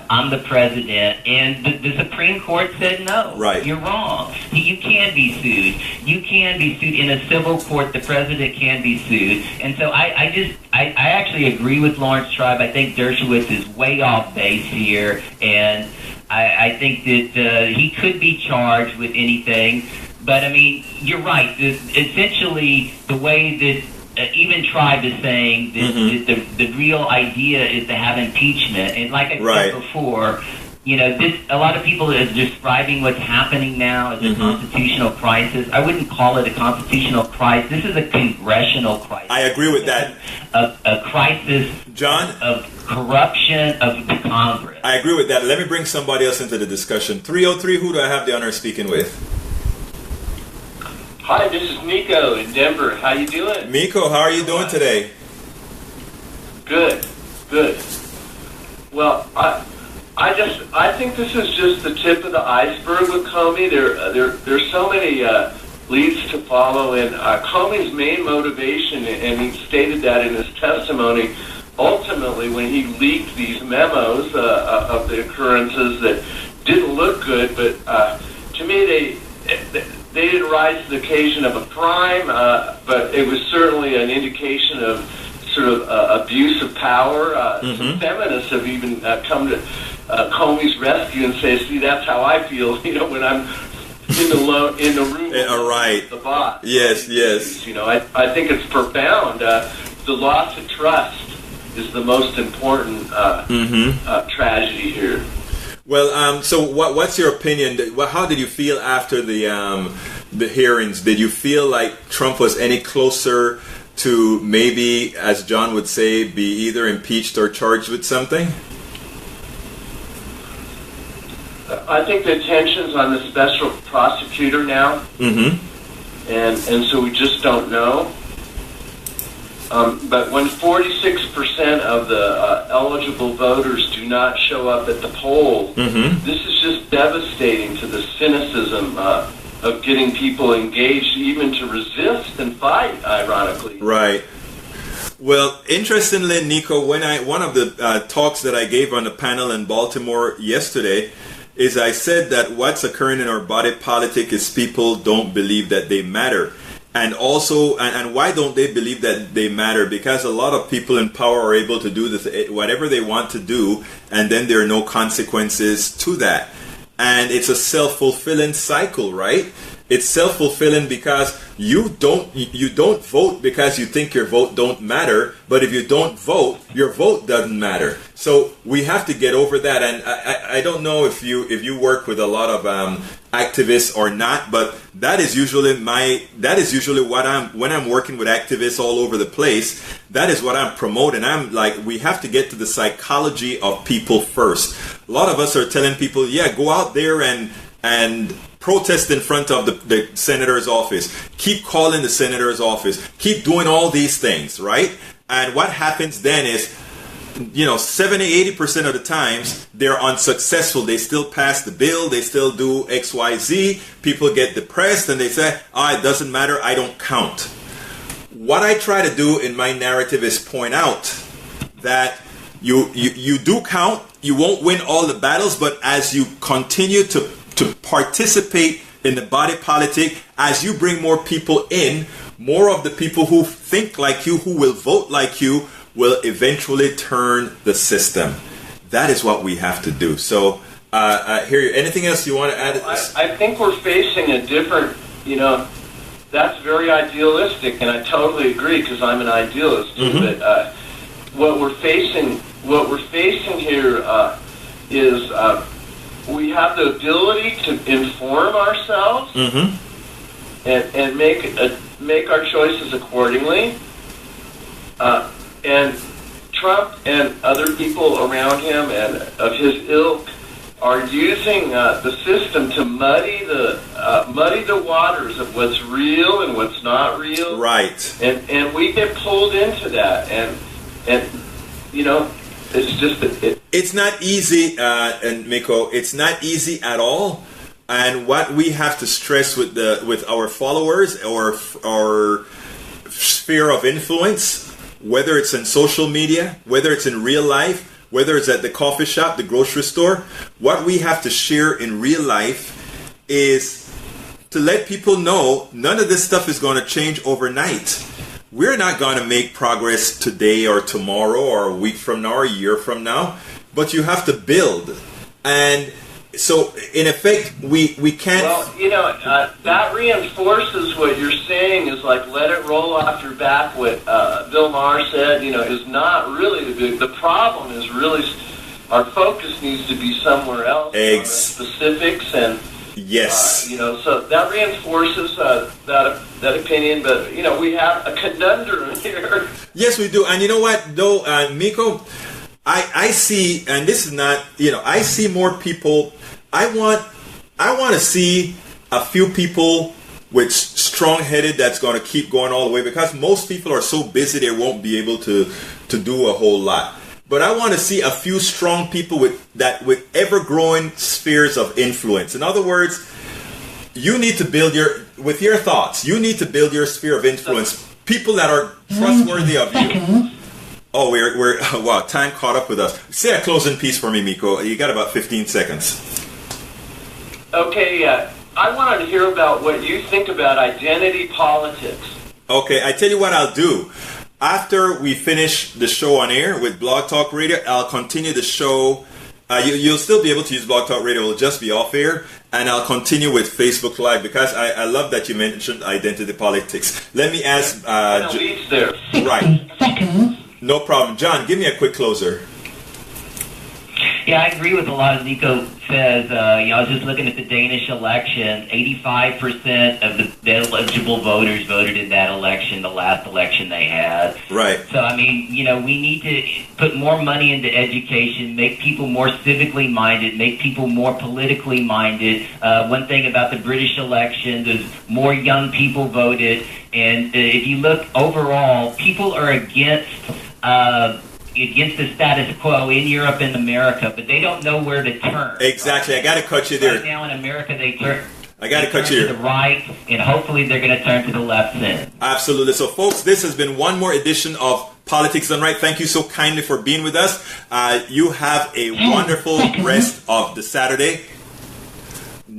I'm the president." And the Supreme Court said, "No, right. You're wrong. You can be sued. You can be sued in a civil court. The president can be sued." And so I actually agree with Lawrence Tribe. I think Dershowitz is way off base here, and I think that he could be charged with anything. But, I mean, you're right. Essentially, the way that even Tribe is saying that the real idea is to have impeachment. And like I said before, you know, a lot of people are describing what's happening now as a constitutional crisis. I wouldn't call it a constitutional crisis. This is a congressional crisis. I agree with that. A crisis, John, of corruption of the Congress. I agree with that. Let me bring somebody else into the discussion. 303, who do I have the honor of speaking with? Hi, this is Miko in Denver. How you doing? Miko, how are you doing today? Good. Well, I think this is just the tip of the iceberg with Comey. There's so many leads to follow, and Comey's main motivation, and he stated that in his testimony, ultimately when he leaked these memos of the occurrences that didn't look good, but to me they didn't rise to the occasion of a crime, but it was certainly an indication of sort of abuse of power. Some feminists have even come to Comey's rescue and say, "See, that's how I feel, you know, when I'm in the room with the boss." Yes. You know, I think it's profound. The loss of trust is the most important tragedy here. Well, so what's your opinion? How did you feel after the hearings? Did you feel like Trump was any closer to maybe, as John would say, be either impeached or charged with something? I think the attention's on the special prosecutor now, and so we just don't know. But when 46% of the eligible voters do not show up at the polls, this is just devastating to the cynicism of getting people engaged, even to resist and fight, ironically. Right. Well, interestingly, Nico, one of the talks that I gave on the panel in Baltimore yesterday is I said that what's occurring in our body politic is people don't believe that they matter. And also, and why don't they believe that they matter? Because a lot of people in power are able to do this, whatever they want to do, and then there are no consequences to that. And it's a self-fulfilling cycle, right? It's self-fulfilling because you don't vote because you think your vote don't matter, but if you don't vote, your vote doesn't matter. So we have to get over that. And I don't know if you work with a lot of activists or not, but that is usually what when I'm working with activists all over the place, that is what I'm promoting. I'm like, we have to get to the psychology of people first. A lot of us are telling people, yeah, go out there and protest in front of the senator's office. Keep calling the senator's office. Keep doing all these things, right? And what happens then is, 70-80% of the times they're unsuccessful. They still pass the bill. They still do X, Y, Z. People get depressed and they say, it doesn't matter. I don't count. What I try to do in my narrative is point out that you do count. You won't win all the battles, but as you continue to participate in the body politic, as you bring more people in, more of the people who think like you, who will vote like you, will eventually turn the system. That is what we have to do. So, anything else you want to add? I think we're facing a different, that's very idealistic, and I totally agree because I'm an idealist too. Mm-hmm. But what we're facing here is we have the ability to inform ourselves and make our choices accordingly. And Trump and other people around him and of his ilk are using the system to muddy the waters of what's real and what's not real. Right. And we get pulled into that. And it's just it's not easy, and Miko, it's not easy at all. And what we have to stress with our followers or our sphere of influence, whether it's in social media, whether it's in real life, whether it's at the coffee shop, the grocery store, what we have to share in real life is to let people know none of this stuff is going to change overnight. We're not going to make progress today or tomorrow or a week from now or a year from now, but you have to build. And so, in effect, we can't... Well, that reinforces what you're saying is like, let it roll off your back. What Bill Maher said, is not really the problem is really our focus needs to be somewhere else. On the specifics and... Yes. So that reinforces that opinion, but, we have a conundrum here. Yes, we do. And you know what, though, Miko, I see, and this is not, I see more people. I want to see a few people with strong-headed that's going to keep going all the way, because most people are so busy they won't be able to do a whole lot. But I want to see a few strong people with ever-growing spheres of influence. In other words, you need to build with your thoughts, you need to build your sphere of influence. People that are trustworthy of you. Oh, we're wow, time caught up with us. Say a closing piece for me, Miko. You got about 15 seconds. Okay, I wanted to hear about what you think about identity politics. Okay, I tell you what I'll do. After we finish the show on air with Blog Talk Radio, I'll continue the show. You'll still be able to use Blog Talk Radio. It'll just be off air. And I'll continue with Facebook Live because I love that you mentioned identity politics. Let me ask... there. Right. No problem. John, give me a quick closer. Yeah, I agree with a lot of Nico says. I was just looking at the Danish election. 85% of the eligible voters voted in that election, the last election they had. Right. So, we need to put more money into education, make people more civically minded, make people more politically minded. One thing about the British election is more young people voted. And if you look overall, people are against the status quo in Europe and America, but they don't know where to turn. Exactly. I got to cut you there. Right now in America, they turn. I got to cut you to there. the right, and hopefully they're going to turn to the left soon. Absolutely. So, folks, this has been one more edition of Politics Done Right. Thank you so kindly for being with us. You have a wonderful rest of the Saturday.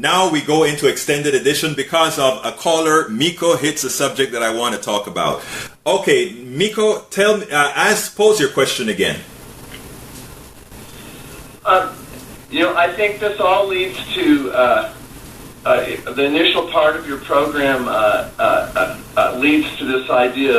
Now we go into extended edition because of a caller. Miko hits a subject that I want to talk about. Okay, Miko, tell me, pose your question again. I think this all leads to the initial part of your program leads to this idea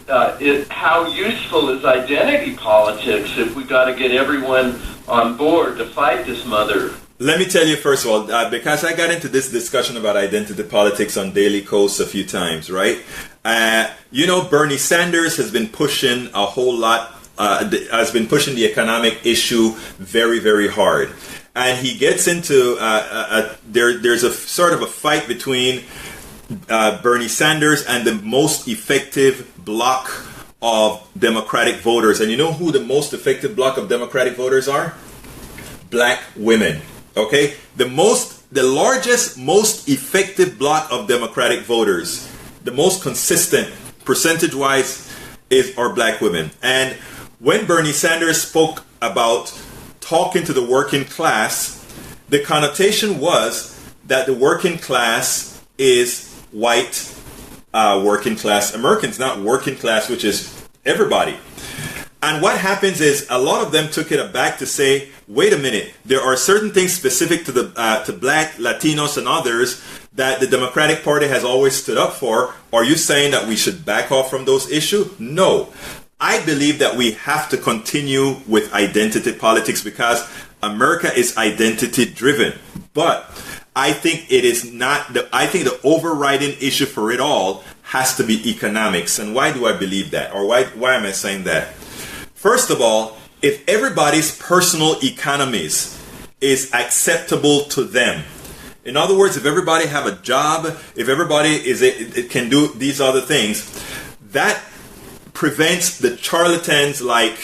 of how useful is identity politics if we got to get everyone on board to fight this mother. Let me tell you, first of all, because I got into this discussion about identity politics on Daily Kos a few times, right? Bernie Sanders has been pushing a whole lot, has been pushing the economic issue very, very hard. And he gets into, there's a sort of a fight between Bernie Sanders and the most effective bloc of Democratic voters. And you know who the most effective bloc of Democratic voters are? Black women. Okay? The largest, most effective bloc of Democratic voters, the most consistent percentage-wise are black women. And when Bernie Sanders spoke about talking to the working class, the connotation was that the working class is white working class Americans, not working class, which is everybody. And what happens is a lot of them took it aback to say, wait a minute, there are certain things specific to to black, Latinos, and others that the Democratic Party has always stood up for. Are you saying that we should back off from those issues? No. I believe that we have to continue with identity politics because America is identity driven. But I think it is not, I think the overriding issue for it all has to be economics. And why do I believe that? Or why am I saying that? First of all, if everybody's personal economies is acceptable to them, in other words, if everybody have a job, if everybody can do these other things, that prevents the charlatans like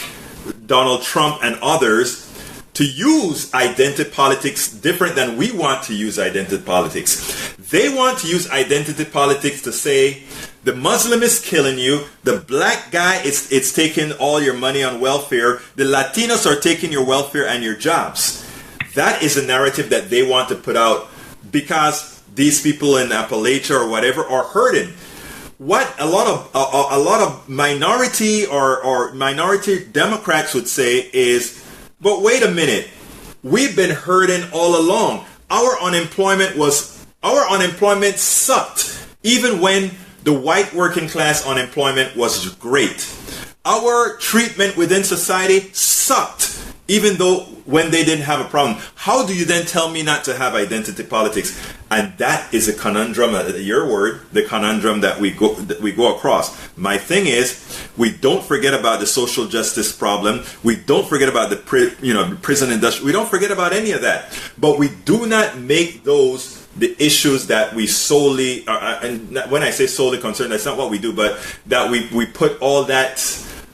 Donald Trump and others to use identity politics different than we want to use identity politics. They want to use identity politics to say the Muslim is killing you, the black guy is taking all your money on welfare, the Latinos are taking your welfare and your jobs. That is a narrative that they want to put out because these people in Appalachia or whatever are hurting. What a lot of minority or minority Democrats would say is, but wait a minute, we've been hurting all along. Our unemployment sucked, even when the white working class unemployment was great. Our treatment within society sucked, even though when they didn't have a problem. How do you then tell me not to have identity politics? And that is a conundrum, your word, the conundrum that we go across. My thing is, we don't forget about the social justice problem. We don't forget about the prison industry. We don't forget about any of that. But we do not make those the issues that we solely, and when I say solely concerned, that's not what we do, but that we put all that,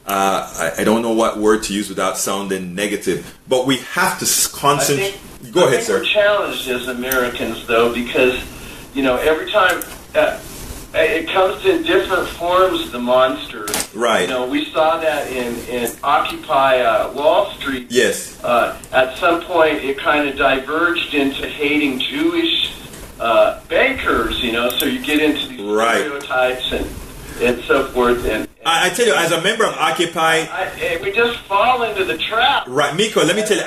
I don't know what word to use without sounding negative, but we have to concentrate. Go ahead, sir. We're challenged as Americans, though, because, every time it comes in different forms, the monster. Right. We saw that in Occupy Wall Street. Yes. At some point, it kind of diverged into hating Jewish bankers, so you get into these stereotypes and so forth. And I tell you, as a member of Occupy, we just fall into the trap. Right, Miko. Let me tell you,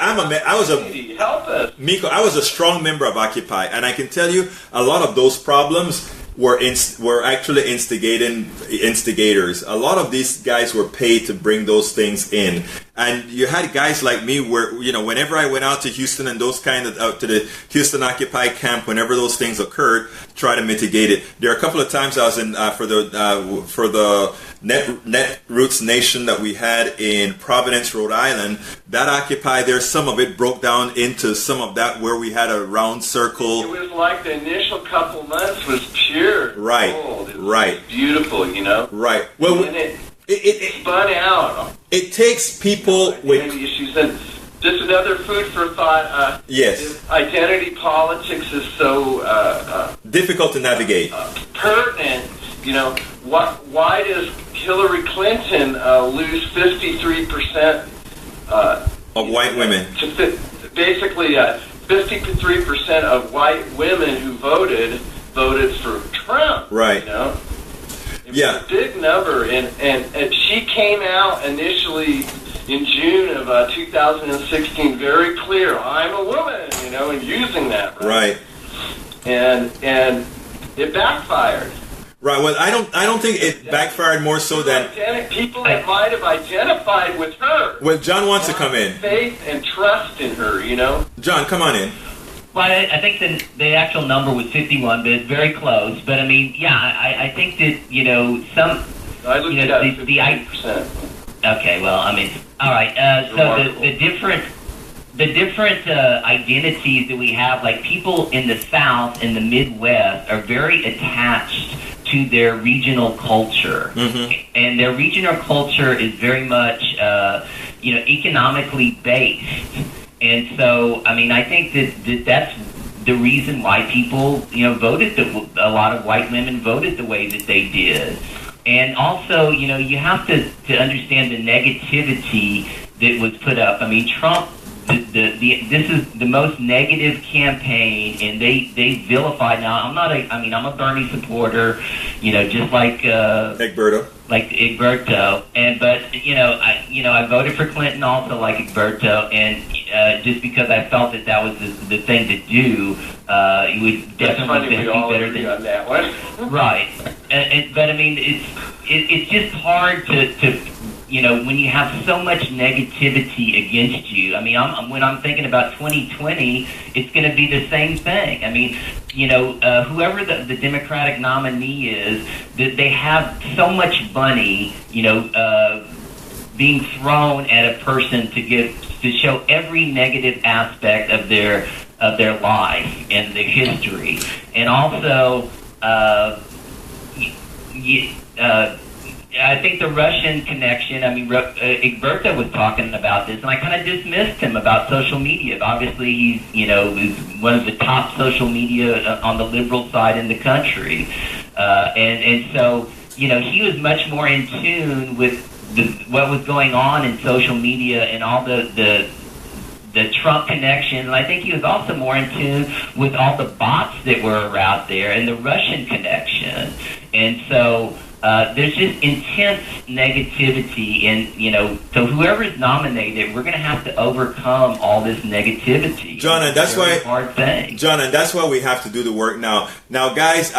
help us, Miko. I was a strong member of Occupy, and I can tell you, a lot of those problems were actually instigators. A lot of these guys were paid to bring those things in, and you had guys like me where whenever I went out to Houston and those kind of out to the Houston Occupy camp, whenever those things occurred, try to mitigate it. There are a couple of times I was in for the Net Roots Nation that we had in Providence, Rhode Island. That Occupy there, some of it broke down into some of that where we had a round circle. It was like the initial couple months was pure gold. It was beautiful, Right. Well, it spun out. It takes people with issues, and just another food for thought. Yes. Identity politics is so difficult to navigate. Pertinent. Why does Hillary Clinton lose 53% of white women? Basically, 53% of white women who voted for Trump. Right. You know? It Yeah. was a big number, and she came out initially in June of 2016 very clear, I'm a woman, you know, and using that. Right. And it backfired. Right. Well, I don't think it backfired more so than people that might have identified with her. Well, John wants to come in. Faith and trust in her, you know. John, come on in. Well, I think the actual number was 51, but it's very close. But I mean, yeah, I think that, you know, some, I looked you know, at the 50%. Okay, well, I mean, all right. So the different identities that we have, like people in the South and the Midwest, are very attached to their regional culture, and their regional culture is very much, you know, economically based. And so, I mean, I think that's the reason why people, you know, a lot of white women voted the way that they did. And also, you know, you have to understand the negativity that was put up. I mean, Trump, this is the most negative campaign, and they vilified. Now, I'm a Bernie supporter, you know, just like Egberto, but you know, I voted for Clinton also, like Egberto, and just because I felt that was the thing to do. You would definitely be better than on that one. Right, but I mean, it's just hard to you know, when you have so much negativity against you. I mean, when I'm thinking about 2020, it's going to be the same thing. I mean, you know, whoever the Democratic nominee is, that they have so much money, you know, being thrown at a person to show every negative aspect of their life and their history, and also I think the Russian connection, I mean, Egberto was talking about this, and I kind of dismissed him about social media. Obviously, he's one of the top social media on the liberal side in the country. And so, you know, he was much more in tune with what was going on in social media and all the Trump connection. And I think he was also more in tune with all the bots that were out there and the Russian connection. And so there's just intense negativity, and you know, so whoever is nominated, we're going to have to overcome all this negativity. John, and that's why hard thing. John, and that's why we have to do the work now. Now, guys,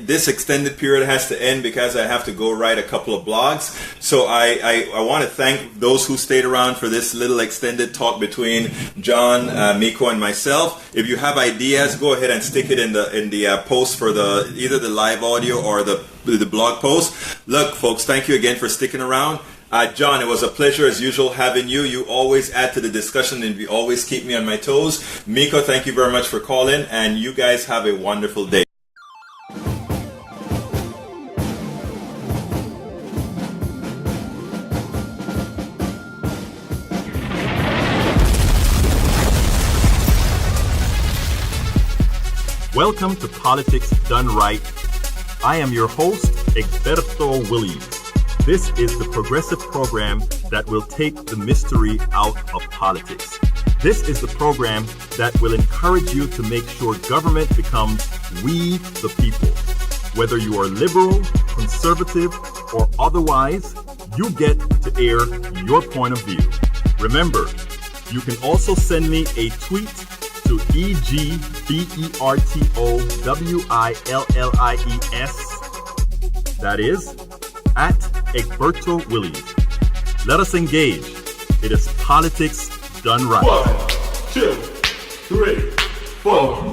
this extended period has to end because I have to go write a couple of blogs. So I want to thank those who stayed around for this little extended talk between John, Miko, and myself. If you have ideas, go ahead and stick it in the post for either the live audio or the blog post. Look, folks, thank you again for sticking around. John, it was a pleasure as usual having you. You always add to the discussion and you always keep me on my toes. Miko, thank you very much for calling, and you guys have a wonderful day. Welcome to Politics Done Right. I am your host, Egberto Williams. This is the progressive program that will take the mystery out of politics. This is the program that will encourage you to make sure government becomes we the people. Whether you are liberal, conservative, or otherwise, you get to air your point of view. Remember, you can also send me a tweet to EGBERTOWILLIES. That is, at Egberto Williams. Let us engage. It is politics done right. 1, 2, 3, 4.